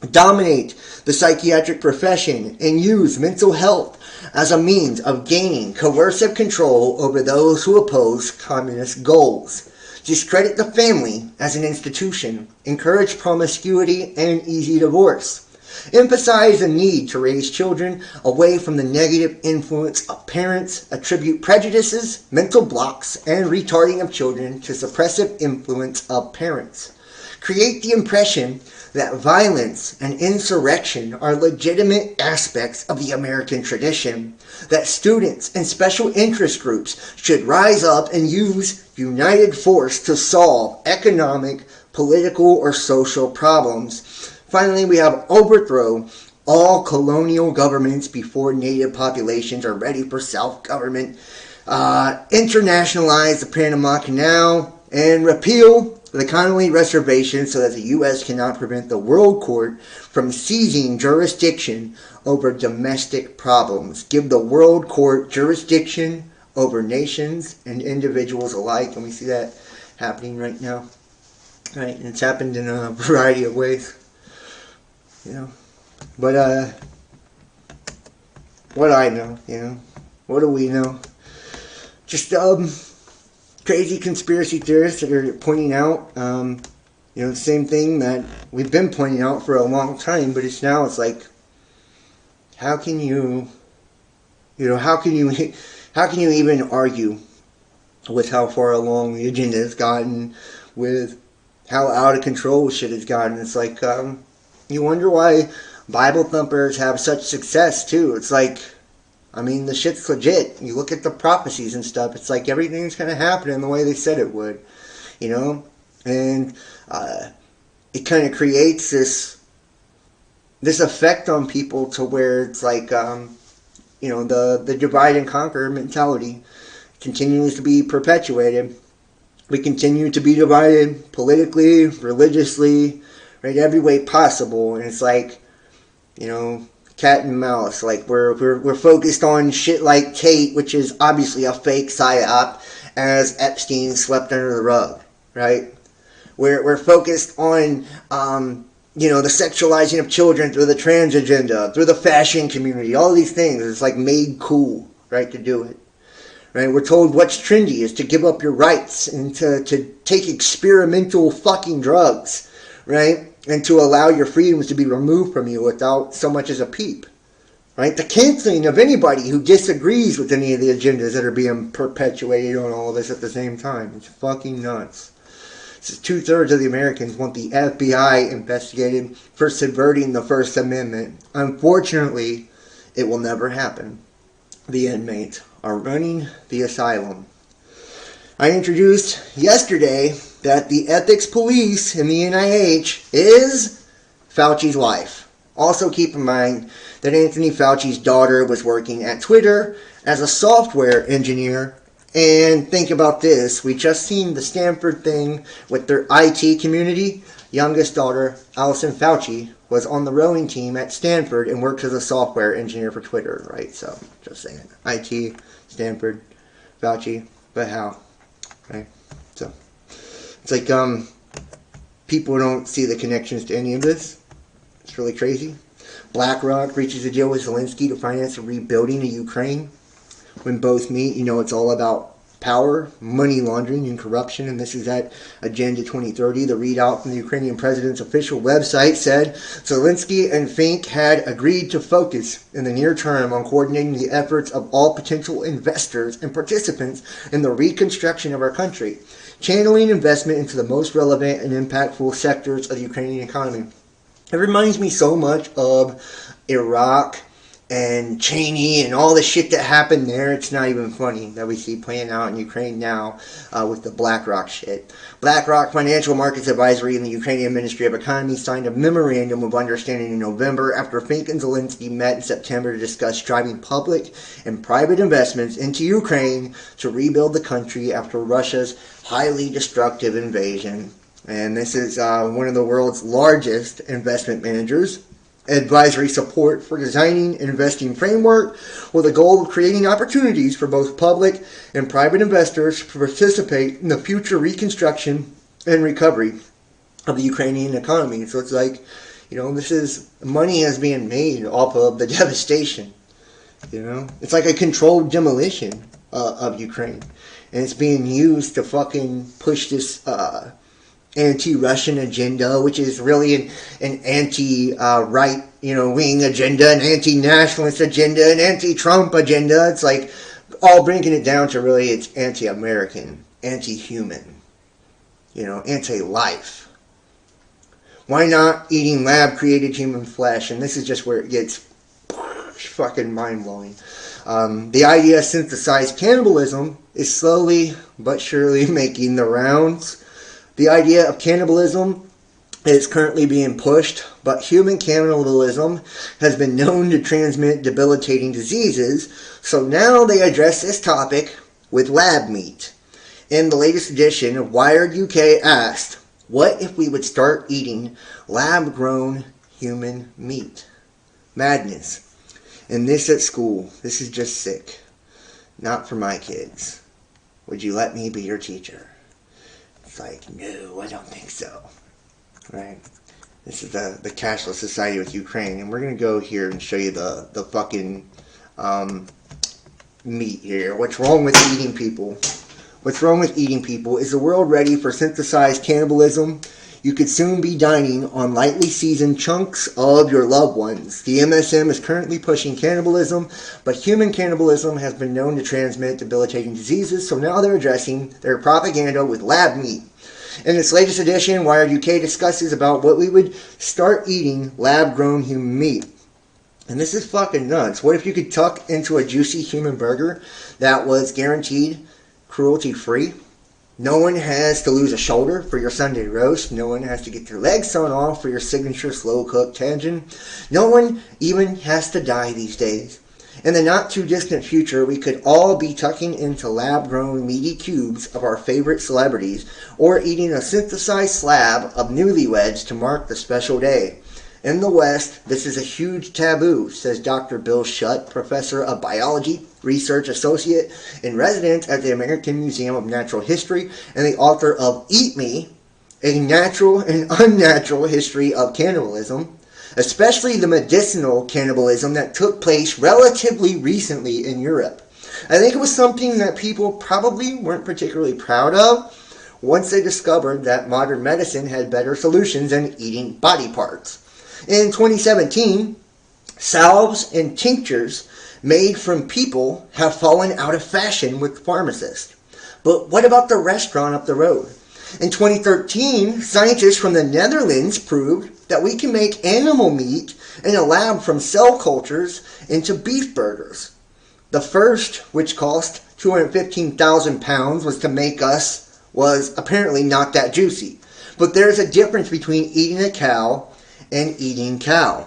Dominate the psychiatric profession and use mental health as a means of gaining coercive control over those who oppose communist goals. Discredit the family as an institution. Encourage promiscuity and easy divorce. Emphasize the need to raise children away from the negative influence of parents. Attribute prejudices, mental blocks, and retarding of children to suppressive influence of parents. Create the impression that violence and insurrection are legitimate aspects of the American tradition, that students and special interest groups should rise up and use united force to solve economic, political, or social problems. Finally, we have overthrow all colonial governments before native populations are ready for self-government, internationalize the Panama Canal, and repeal the Connolly Reservation so that the U.S. cannot prevent the World Court from seizing jurisdiction over domestic problems. Give the World Court jurisdiction over nations and individuals alike, and we see that happening right now. Right, and it's happened in a variety of ways. You know, but what I know, you know, what do we know? Just crazy conspiracy theorists that are pointing out, you know, the same thing that we've been pointing out for a long time, but it's like, how can you even argue with how far along the agenda has gotten, with how out of control shit has gotten? It's like, you wonder why Bible thumpers have such success too. It's like, I mean, the shit's legit. You look at the prophecies and stuff, it's like everything's kind of happening the way they said it would, you know? And it kind of creates this effect on people to where it's like, you know, the divide and conquer mentality continues to be perpetuated. We continue to be divided politically, religiously, right, every way possible. And it's like, you know, cat and mouse. Like we're focused on shit like Tate, which is obviously a fake psyop, as Epstein swept under the rug, right? We're focused on you know, the sexualizing of children through the trans agenda, through the fashion community, all these things. It's like made cool, right, to do it. Right? We're told what's trendy is to give up your rights and to take experimental fucking drugs, right? And to allow your freedoms to be removed from you without so much as a peep. Right? The canceling of anybody who disagrees with any of the agendas that are being perpetuated on all of this at the same time. It's fucking nuts. 2/3 of the Americans want the FBI investigated for subverting the First Amendment. Unfortunately, it will never happen. The inmates are running the asylum. I introduced yesterday that the ethics police in the NIH is Fauci's wife. Also keep in mind that Anthony Fauci's daughter was working at Twitter as a software engineer. And think about this, we just seen the Stanford thing with their IT community. Youngest daughter, Allison Fauci, was on the rowing team at Stanford and works as a software engineer for Twitter, right? So, just saying. IT, Stanford, Fauci, but how? Right? So, it's like, people don't see the connections to any of this. It's really crazy. BlackRock reaches a deal with Zelensky to finance the rebuilding of Ukraine. When both meet, it's all about power, money laundering, and corruption. And this is at Agenda 2030. The readout from the Ukrainian president's official website said Zelensky and Fink had agreed to focus in the near term on coordinating the efforts of all potential investors and participants in the reconstruction of our country, channeling investment into the most relevant and impactful sectors of the Ukrainian economy. It reminds me so much of Iraq and Cheney and all the shit that happened there. It's not even funny that we see playing out in Ukraine now with the BlackRock shit. BlackRock Financial Markets Advisory and the Ukrainian Ministry of Economy signed a memorandum of understanding in November after Fink and Zelensky met in September to discuss driving public and private investments into Ukraine to rebuild the country after Russia's highly destructive invasion. And this is one of the world's largest investment managers. Advisory support for designing and investing framework with the goal of creating opportunities for both public and private investors to participate in the future reconstruction and recovery of the Ukrainian economy. So it's like, this is money is being made off of the devastation. It's like a controlled demolition of Ukraine, and it's being used to fucking push this anti-Russian agenda, which is really an anti-right, wing agenda, an anti-nationalist agenda, an anti-Trump agenda. It's like all bringing it down to really it's anti-American, anti-human, anti-life. Why not eating lab-created human flesh? And this is just where it gets fucking mind-blowing. The idea of synthesized cannibalism is slowly but surely making the rounds. The idea of cannibalism is currently being pushed, but human cannibalism has been known to transmit debilitating diseases, so now they address this topic with lab meat. In the latest edition of Wired UK asked, what if we would start eating lab-grown human meat? Madness. And this at school, this is just sick. Not for my kids. Would you let me be your teacher? It's like, no, I don't think so. Right? This is the cashless society with Ukraine. And we're going to go here and show you the fucking meat here. What's wrong with eating people? What's wrong with eating people? Is the world ready for synthesized cannibalism? You could soon be dining on lightly seasoned chunks of your loved ones. The MSM is currently pushing cannibalism, but human cannibalism has been known to transmit debilitating diseases, so now they're addressing their propaganda with lab meat. In its latest edition, Wired UK discusses about what we would start eating lab-grown human meat. And this is fucking nuts. What if you could tuck into a juicy human burger that was guaranteed cruelty-free? No one has to lose a shoulder for your Sunday roast. No one has to get their legs sewn off for your signature slow-cooked tangent. No one even has to die these days. In the not-too-distant future, we could all be tucking into lab-grown meaty cubes of our favorite celebrities or eating a synthesized slab of newlyweds to mark the special day. In the West, this is a huge taboo, says Dr. Bill Shutt, professor of biology, research associate in residence at the American Museum of Natural History, and the author of Eat Me, A Natural and Unnatural History of Cannibalism, especially the medicinal cannibalism that took place relatively recently in Europe. I think it was something that people probably weren't particularly proud of once they discovered that modern medicine had better solutions than eating body parts. In 2017, salves and tinctures made from people have fallen out of fashion with pharmacists. But what about the restaurant up the road? In 2013, scientists from the Netherlands proved that we can make animal meat in a lab from cell cultures into beef burgers. The first, which cost 215,000 pounds was apparently not that juicy. But there's a difference between eating a cow and eating cow.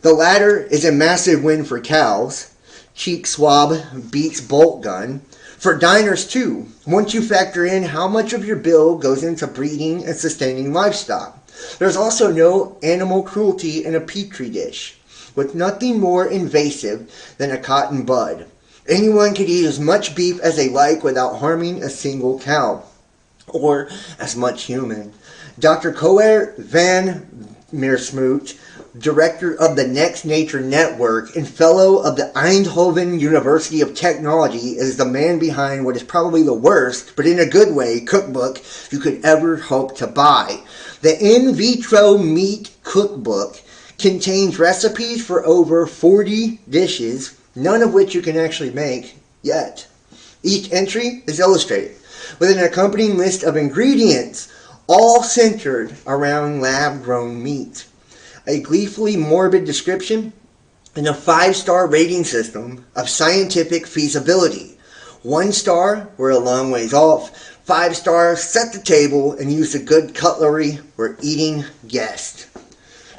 The latter is a massive win for cows. Cheek swab beats bolt gun. For diners too, once you factor in how much of your bill goes into breeding and sustaining livestock. There's also no animal cruelty in a petri dish, with nothing more invasive than a cotton bud. Anyone could eat as much beef as they like without harming a single cow, or as much human. Dr. Coer van Meersmoot, director of the Next Nature Network and fellow of the Eindhoven University of Technology, is the man behind what is probably the worst, but in a good way, cookbook you could ever hope to buy. The In Vitro Meat Cookbook contains recipes for over 40 dishes, none of which you can actually make yet. Each entry is illustrated with an accompanying list of ingredients, all centered around lab-grown meat. A gleefully morbid description, and a 5-star rating system of scientific feasibility. 1 star, we're a long ways off. 5 stars, set the table and use the good cutlery, we're eating guest.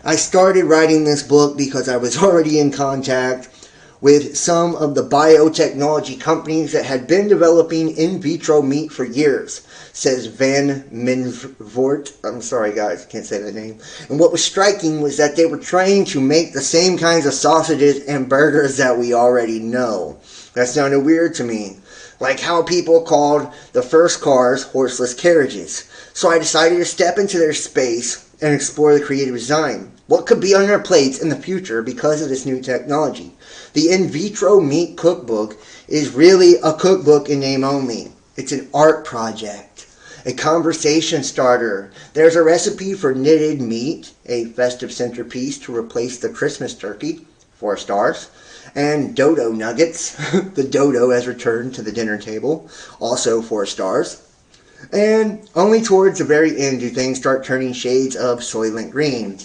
I started writing this book because I was already in contact with some of the biotechnology companies that had been developing in vitro meat for years, says Van Minvoort. I'm sorry guys, I can't say that name. And what was striking was that they were trying to make the same kinds of sausages and burgers that we already know. That sounded weird to me. Like how people called the first cars horseless carriages. So I decided to step into their space and explore the creative design. What could be on their plates in the future because of this new technology? The In Vitro Meat Cookbook is really a cookbook in name only. It's an art project, a conversation starter. There's a recipe for knitted meat, a festive centerpiece to replace the Christmas turkey, 4 stars, and dodo nuggets. The dodo has returned to the dinner table, also 4 stars. And only towards the very end do things start turning shades of soylent green.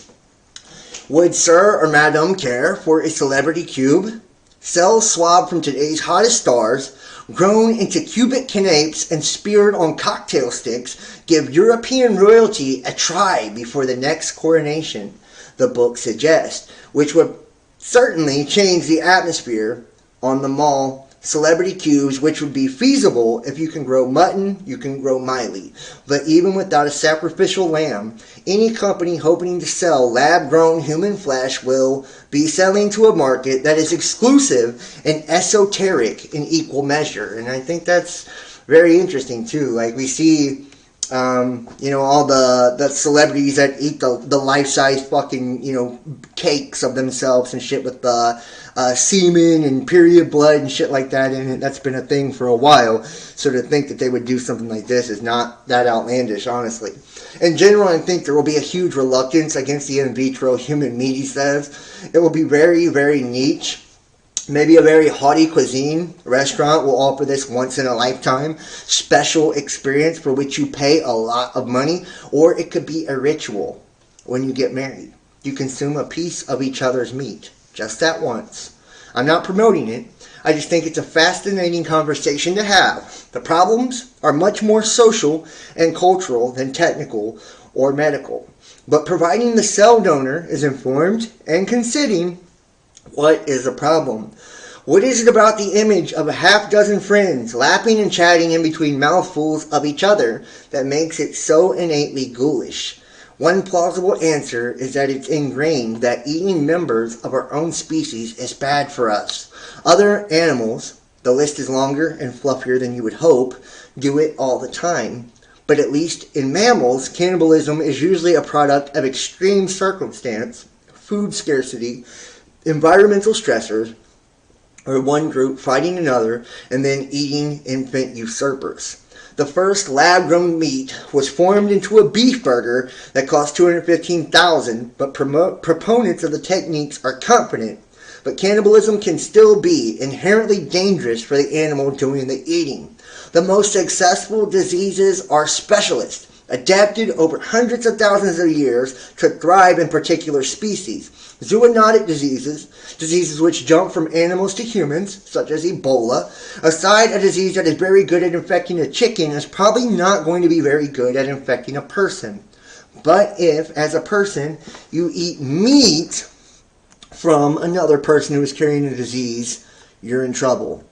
Would Sir or Madame care for a celebrity cube? Cells swabbed from today's hottest stars, grown into cubic canapes and speared on cocktail sticks, give European royalty a try before the next coronation, the book suggests, which would certainly change the atmosphere on the mall. Celebrity cubes, which would be feasible if you can grow mutton, you can grow Miley. But even without a sacrificial lamb, any company hoping to sell lab-grown human flesh will be selling to a market that is exclusive and esoteric in equal measure. And I think that's very interesting too. Like we see, all the celebrities that eat the life-size fucking, cakes of themselves and shit with the semen and period blood and shit like that in it. That's been a thing for a while. So to think that they would do something like this is not that outlandish, honestly. In general, I think there will be a huge reluctance against the in vitro human meat, he says. It will be very, very niche. Maybe a very haughty cuisine restaurant will offer this once in a lifetime special experience for which you pay a lot of money, or it could be a ritual when you get married. You consume a piece of each other's meat, just that once. I'm not promoting it. I just think it's a fascinating conversation to have. The problems are much more social and cultural than technical or medical. But providing the cell donor is informed and considering, what is the problem? What is it about the image of a half-dozen friends lapping and chatting in between mouthfuls of each other that makes it so innately ghoulish? One plausible answer is that it's ingrained that eating members of our own species is bad for us. Other animals, the list is longer and fluffier than you would hope, do it all the time. But at least in mammals, cannibalism is usually a product of extreme circumstance, food scarcity, environmental stressors, or one group fighting another and then eating infant usurpers. The first lab-grown meat was formed into a beef burger that cost $215,000, but proponents of the techniques are confident. But cannibalism can still be inherently dangerous for the animal doing the eating. The most successful diseases are specialists, adapted over hundreds of thousands of years to thrive in particular species. Zoonotic diseases which jump from animals to humans, such as Ebola. Aside, a disease that is very good at infecting a chicken is probably not going to be very good at infecting a person. But if, as a person, you eat meat from another person who is carrying a disease, you're in trouble.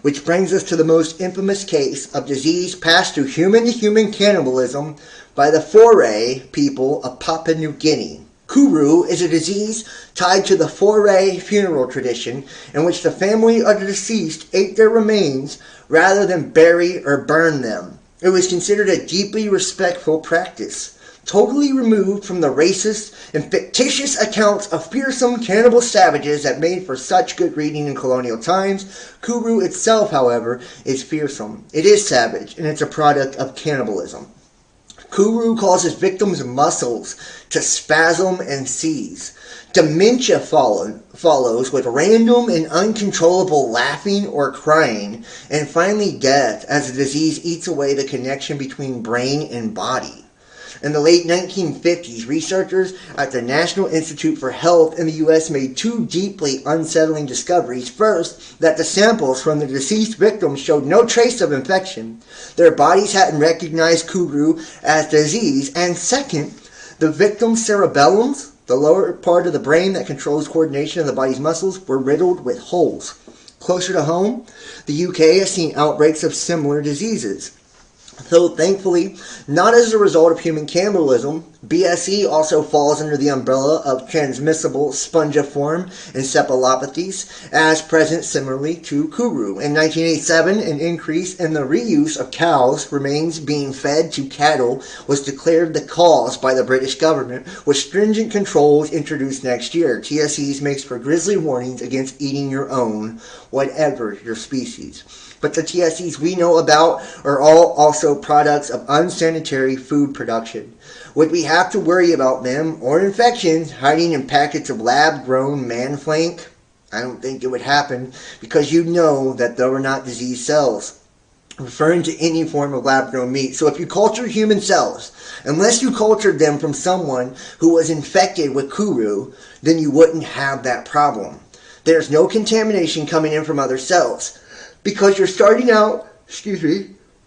Which brings us to the most infamous case of disease passed through human-to-human cannibalism by the Foray people of Papua New Guinea. Kuru is a disease tied to the foray funeral tradition in which the family of the deceased ate their remains rather than bury or burn them. It was considered a deeply respectful practice, totally removed from the racist and fictitious accounts of fearsome cannibal savages that made for such good reading in colonial times. Kuru itself, however, is fearsome. It is savage, and it's a product of cannibalism. Kuru causes victims' muscles to spasm and seize. Dementia follows with random and uncontrollable laughing or crying, and finally death as the disease eats away the connection between brain and body. In the late 1950s, researchers at the National Institute for Health in the U.S. made two deeply unsettling discoveries. First, that the samples from the deceased victims showed no trace of infection. Their bodies hadn't recognized Kuru as disease. And second, the victims' cerebellums, the lower part of the brain that controls coordination of the body's muscles, were riddled with holes. Closer to home, the UK has seen outbreaks of similar diseases. Though thankfully, not as a result of human cannibalism, BSE also falls under the umbrella of transmissible spongiform encephalopathies, as present similarly to Kuru. In 1987, an increase in the reuse of cows' remains being fed to cattle was declared the cause by the British government, with stringent controls introduced next year. TSEs makes for grisly warnings against eating your own, whatever your species. But the TSEs we know about are all also products of unsanitary food production. Would we have to worry about them or infections hiding in packets of lab-grown man-flank? I don't think it would happen, because you know that they were not disease cells, referring to any form of lab-grown meat. So if you culture human cells, unless you cultured them from someone who was infected with Kuru, then you wouldn't have that problem. There's no contamination coming in from other cells, because you're starting out,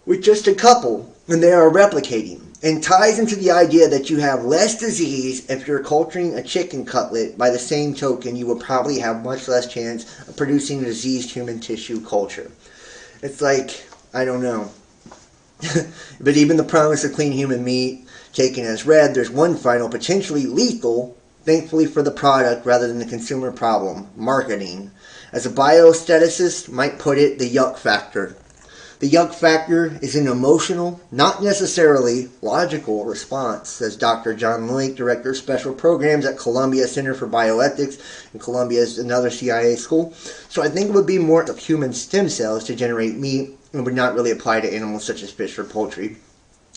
with just a couple, and they are replicating, and ties into the idea that you have less disease if you're culturing a chicken cutlet. By the same token, you will probably have much less chance of producing a diseased human tissue culture. It's like, I don't know. But even the promise of clean human meat taken as read, there's one final, potentially lethal, thankfully for the product rather than the consumer problem: marketing. As a biostaticist might put it, the yuck factor. The yuck factor is an emotional, not necessarily logical response, says Dr. John Lake, Director of Special Programs at Columbia Center for Bioethics, and Columbia is another CIA school. So I think it would be more of human stem cells to generate meat, and would not really apply to animals such as fish or poultry.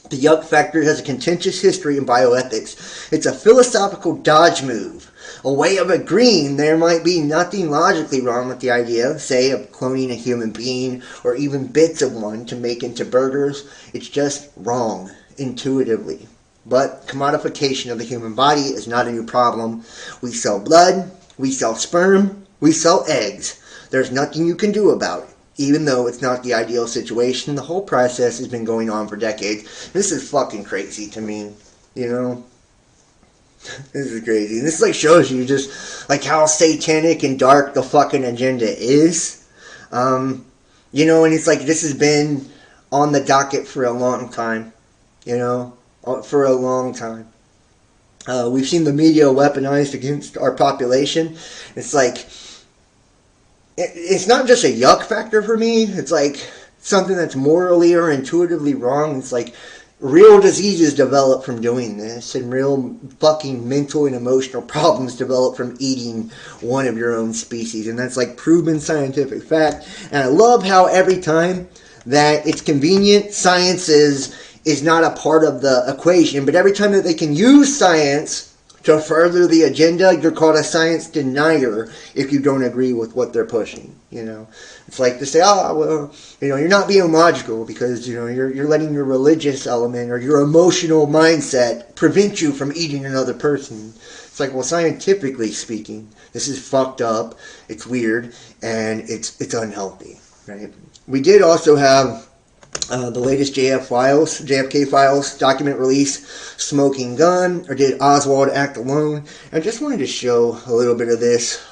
The yuck factor has a contentious history in bioethics. It's a philosophical dodge move, a way of agreeing there might be nothing logically wrong with the idea, say, of cloning a human being or even bits of one to make into burgers. It's just wrong, intuitively. But commodification of the human body is not a new problem. We sell blood, we sell sperm, we sell eggs. There's nothing you can do about it. Even though it's not the ideal situation, the whole process has been going on for decades. This is fucking crazy to me, you know? This is crazy. This like shows you just like how satanic and dark the fucking agenda is. You know, and it's like this has been on the docket for a long time, you know? For a long time. We've seen the media weaponized against our population. It's like, it's not just a yuck factor for me. It's like something that's morally or intuitively wrong. It's like real diseases develop from doing this, and real fucking mental and emotional problems develop from eating one of your own species. And that's like proven scientific fact. And I love how every time that it's convenient, science is not a part of the equation. But every time that they can use science to further the agenda, you're called a science denier if you don't agree with what they're pushing. You know, it's like to say, oh, well, you know, you're not being logical because, you know, you're letting your religious element or your emotional mindset prevent you from eating another person. It's like, well, scientifically speaking, this is fucked up, it's weird, and it's unhealthy, right? We did also have the latest JFK files, document release, Smoking Gun, or did Oswald act alone? I just wanted to show a little bit of this.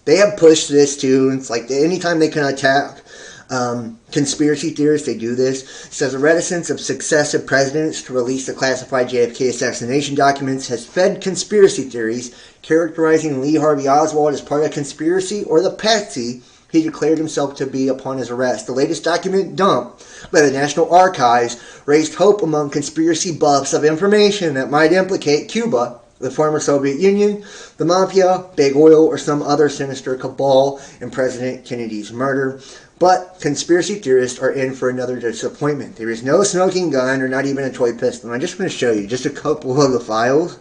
They have pushed this too. It's like anytime they can attack Conspiracy theorists, they do this. It says the reticence of successive presidents to release the classified JFK assassination documents has fed conspiracy theories, characterizing Lee Harvey Oswald as part of a conspiracy or the patsy he declared himself to be upon his arrest. The latest document dump by the National Archives raised hope among conspiracy buffs of information that might implicate Cuba, the former Soviet Union, the Mafia, Big Oil, or some other sinister cabal in President Kennedy's murder. But conspiracy theorists are in for another disappointment. There is no smoking gun or not even a toy pistol. I'm just going to show you just a couple of the files.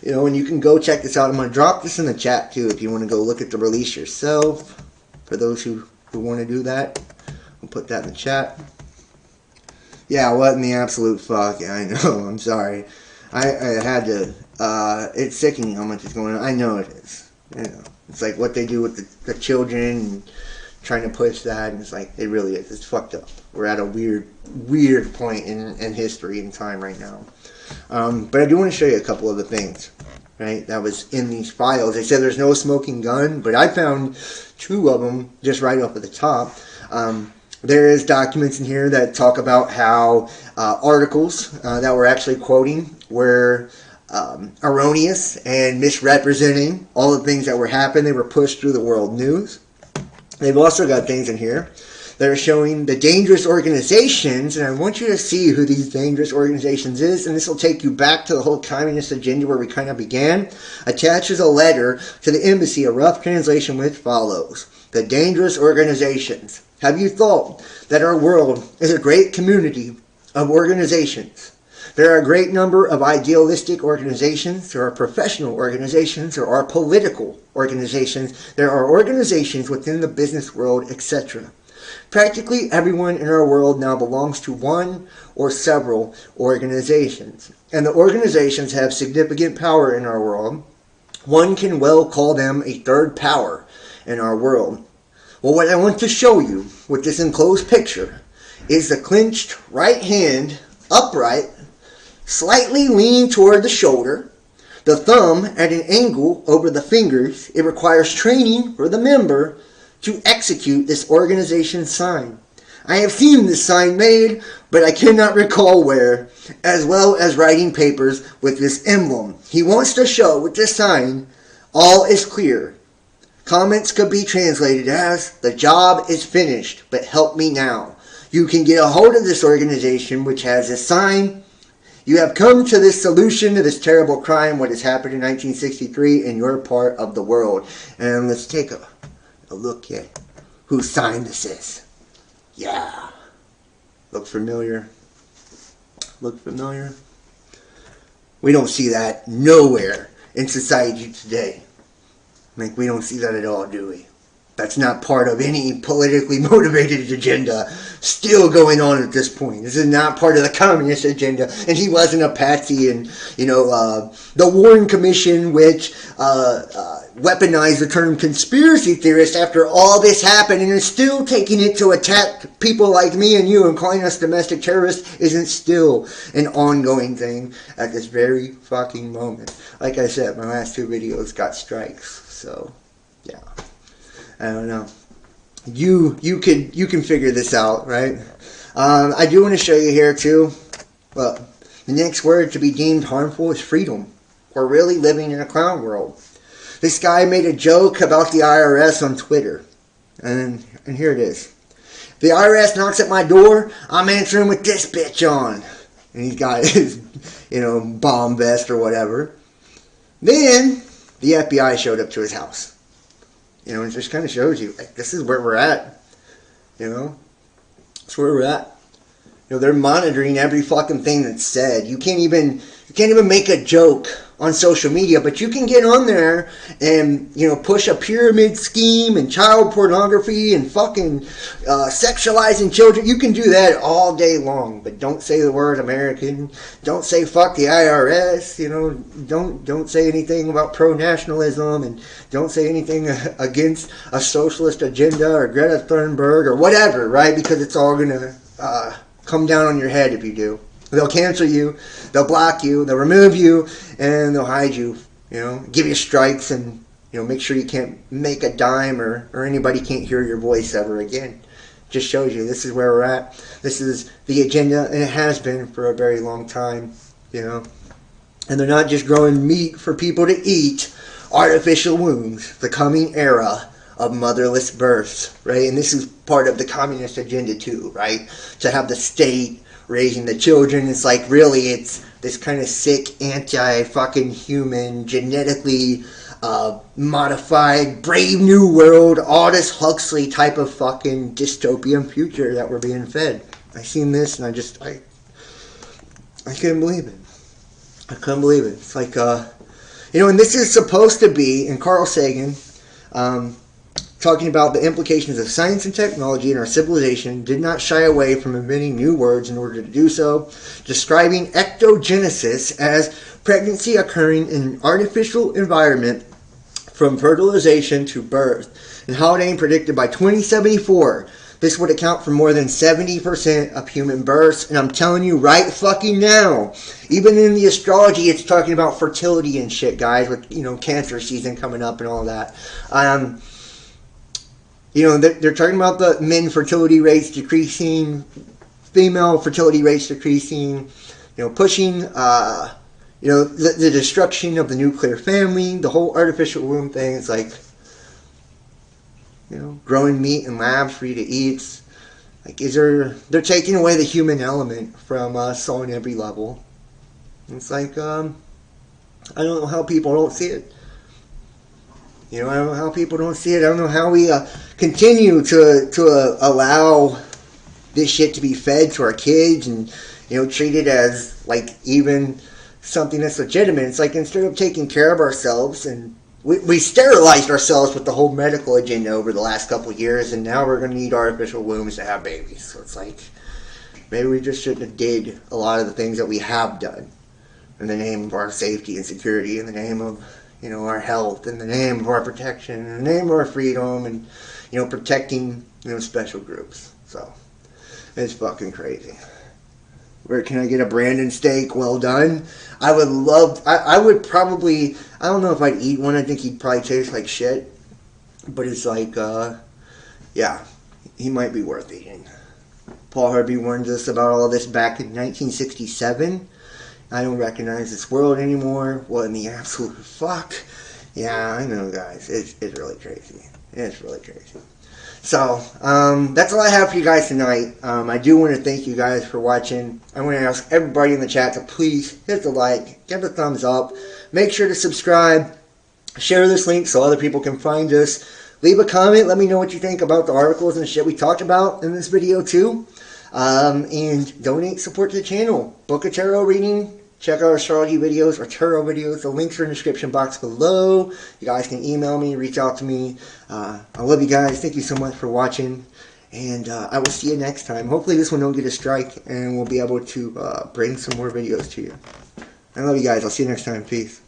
You know, and you can go check this out. I'm going to drop this in the chat too if you want to go look at the release yourself. For those who want to do that, I'll put that in the chat. Yeah, what in the absolute fuck? Yeah, I know. I'm sorry. I had to. It's sickening how much is going on. I know it is. You know, it's like what they do with the children and trying to push that. And it's like, it really is. It's fucked up. We're at a weird point in history and time right now. But I do want to show you a couple of the things, right, that was in these files. They said there's no smoking gun, but I found 2 of them just right up at the top. There is documents in here that talk about how articles that we're actually quoting were erroneous and misrepresenting all the things that were happening. They were pushed through the world news. They've also got things in here that are showing the dangerous organizations, and I want you to see who these dangerous organizations is, and this will take you back to the whole communist agenda where we kind of began. Attaches a letter to the embassy, a rough translation which follows. The dangerous organizations. Have you thought that our world is a great community of organizations? There are a great number of idealistic organizations, there are professional organizations, there are political organizations, there are organizations within the business world, etc. Practically everyone in our world now belongs to one or several organizations. And the organizations have significant power in our world. One can well call them a third power in our world. Well, what I want to show you with this enclosed picture is the clenched right hand, upright, slightly leaning toward the shoulder, the thumb at an angle over the fingers. It requires training for the member to execute this organization sign. I have seen this sign made, but I cannot recall where, as well as writing papers with this emblem. He wants to show with this sign, all is clear. Comments could be translated as, the job is finished, but help me now. You can get a hold of this organization which has this sign. You have come to this solution to this terrible crime, what has happened in 1963 in your part of the world. And let's take a look at whose sign this is. Yeah. Look familiar? Look familiar? We don't see that nowhere in society today. Like, we don't see that at all, do we? That's not part of any politically motivated agenda still going on at this point. This is not part of the communist agenda. And he wasn't a patsy. And, you know, the Warren Commission, which weaponized the term conspiracy theorist after all this happened and is still taking it to attack people like me and you and calling us domestic terrorists, isn't still an ongoing thing at this very fucking moment. Like I said, my last 2 videos got strikes. So, yeah. I don't know. You can figure this out, right? I do want to show you here too. Well, the next word to be deemed harmful is freedom. We're really living in a clown world. This guy made a joke about the IRS on Twitter, and here it is. The IRS knocks at my door. I'm answering with this bitch on, and he's got his, you know, bomb vest or whatever. Then the FBI showed up to his house. You know, it just kind of shows you, like, this is where we're at. You know? That's where we're at. You know, they're monitoring every fucking thing that's said. You can't even make a joke on social media, but you can get on there and, you know, push a pyramid scheme and child pornography and fucking sexualizing children. You can do that all day long, but don't say the word American. Don't say fuck the IRS. You know, don't say anything about pro-nationalism, and don't say anything against a socialist agenda or Greta Thunberg or whatever, right? Because it's all gonna come down on your head if you do. They'll cancel you, they'll block you, they'll remove you, and they'll hide you, you know, give you strikes, and, you know, make sure you can't make a dime or anybody can't hear your voice ever again. just shows you this is where we're at. This is the agenda, and it has been for a very long time, you know. And they're not just growing meat for people to eat. Artificial wombs, the coming era of motherless births, right? And this is part of the communist agenda too, right? To have the state raising the children. It's like, really, it's this kind of sick, anti-fucking human, genetically modified, brave new world, Aldous Huxley type of fucking dystopian future that we're being fed. I seen this and I couldn't believe it. I couldn't believe it. It's like, you know, and this is supposed to be, and Carl Sagan, talking about the implications of science and technology in our civilization, did not shy away from inventing new words in order to do so, describing ectogenesis as pregnancy occurring in an artificial environment from fertilization to birth. And Haldane predicted by 2074, this would account for more than 70% of human births. And I'm telling you right fucking now, even in the astrology, it's talking about fertility and shit, guys, with, you know, cancer season coming up and all that. You know, they're talking about the men fertility rates decreasing, female fertility rates decreasing, you know, pushing, you know, the destruction of the nuclear family, the whole artificial womb thing. It's like, you know, growing meat in labs for you to eat. Like, they're taking away the human element from us on every level. It's like, I don't know how people don't see it. You know, I don't know how people don't see it. I don't know how we continue to allow this shit to be fed to our kids and, you know, treat it as, like, even something that's legitimate. It's like, instead of taking care of ourselves, and we sterilized ourselves with the whole medical agenda over the last couple of years, and now we're going to need artificial wombs to have babies. So it's like, maybe we just shouldn't have did a lot of the things that we have done in the name of our safety and security, in the name of, you know, our health, in the name of our protection, in the name of our freedom, and, you know, protecting, you know, special groups. So, it's fucking crazy. Where can I get a Brandon steak well done? I would love, I would probably, I don't know if I'd eat one. I think he'd probably taste like shit. But it's like, yeah, he might be worth eating. Paul Harvey warned us about all this back in 1967. I don't recognize this world anymore. What in the absolute fuck? Yeah, I know, guys. It's really crazy. It's really crazy. So, that's all I have for you guys tonight. I do want to thank you guys for watching. I want to ask everybody in the chat to please hit the like, give a thumbs up, make sure to subscribe, share this link so other people can find us. Leave a comment. Let me know what you think about the articles and shit we talked about in this video too. And donate support to the channel. Book a tarot reading. Check out our astrology videos or tarot videos. The links are in the description box below. You guys can email me, reach out to me. I love you guys. Thank you so much for watching. And I will see you next time. Hopefully this one don't get a strike and we'll be able to bring some more videos to you. I love you guys. I'll see you next time. Peace.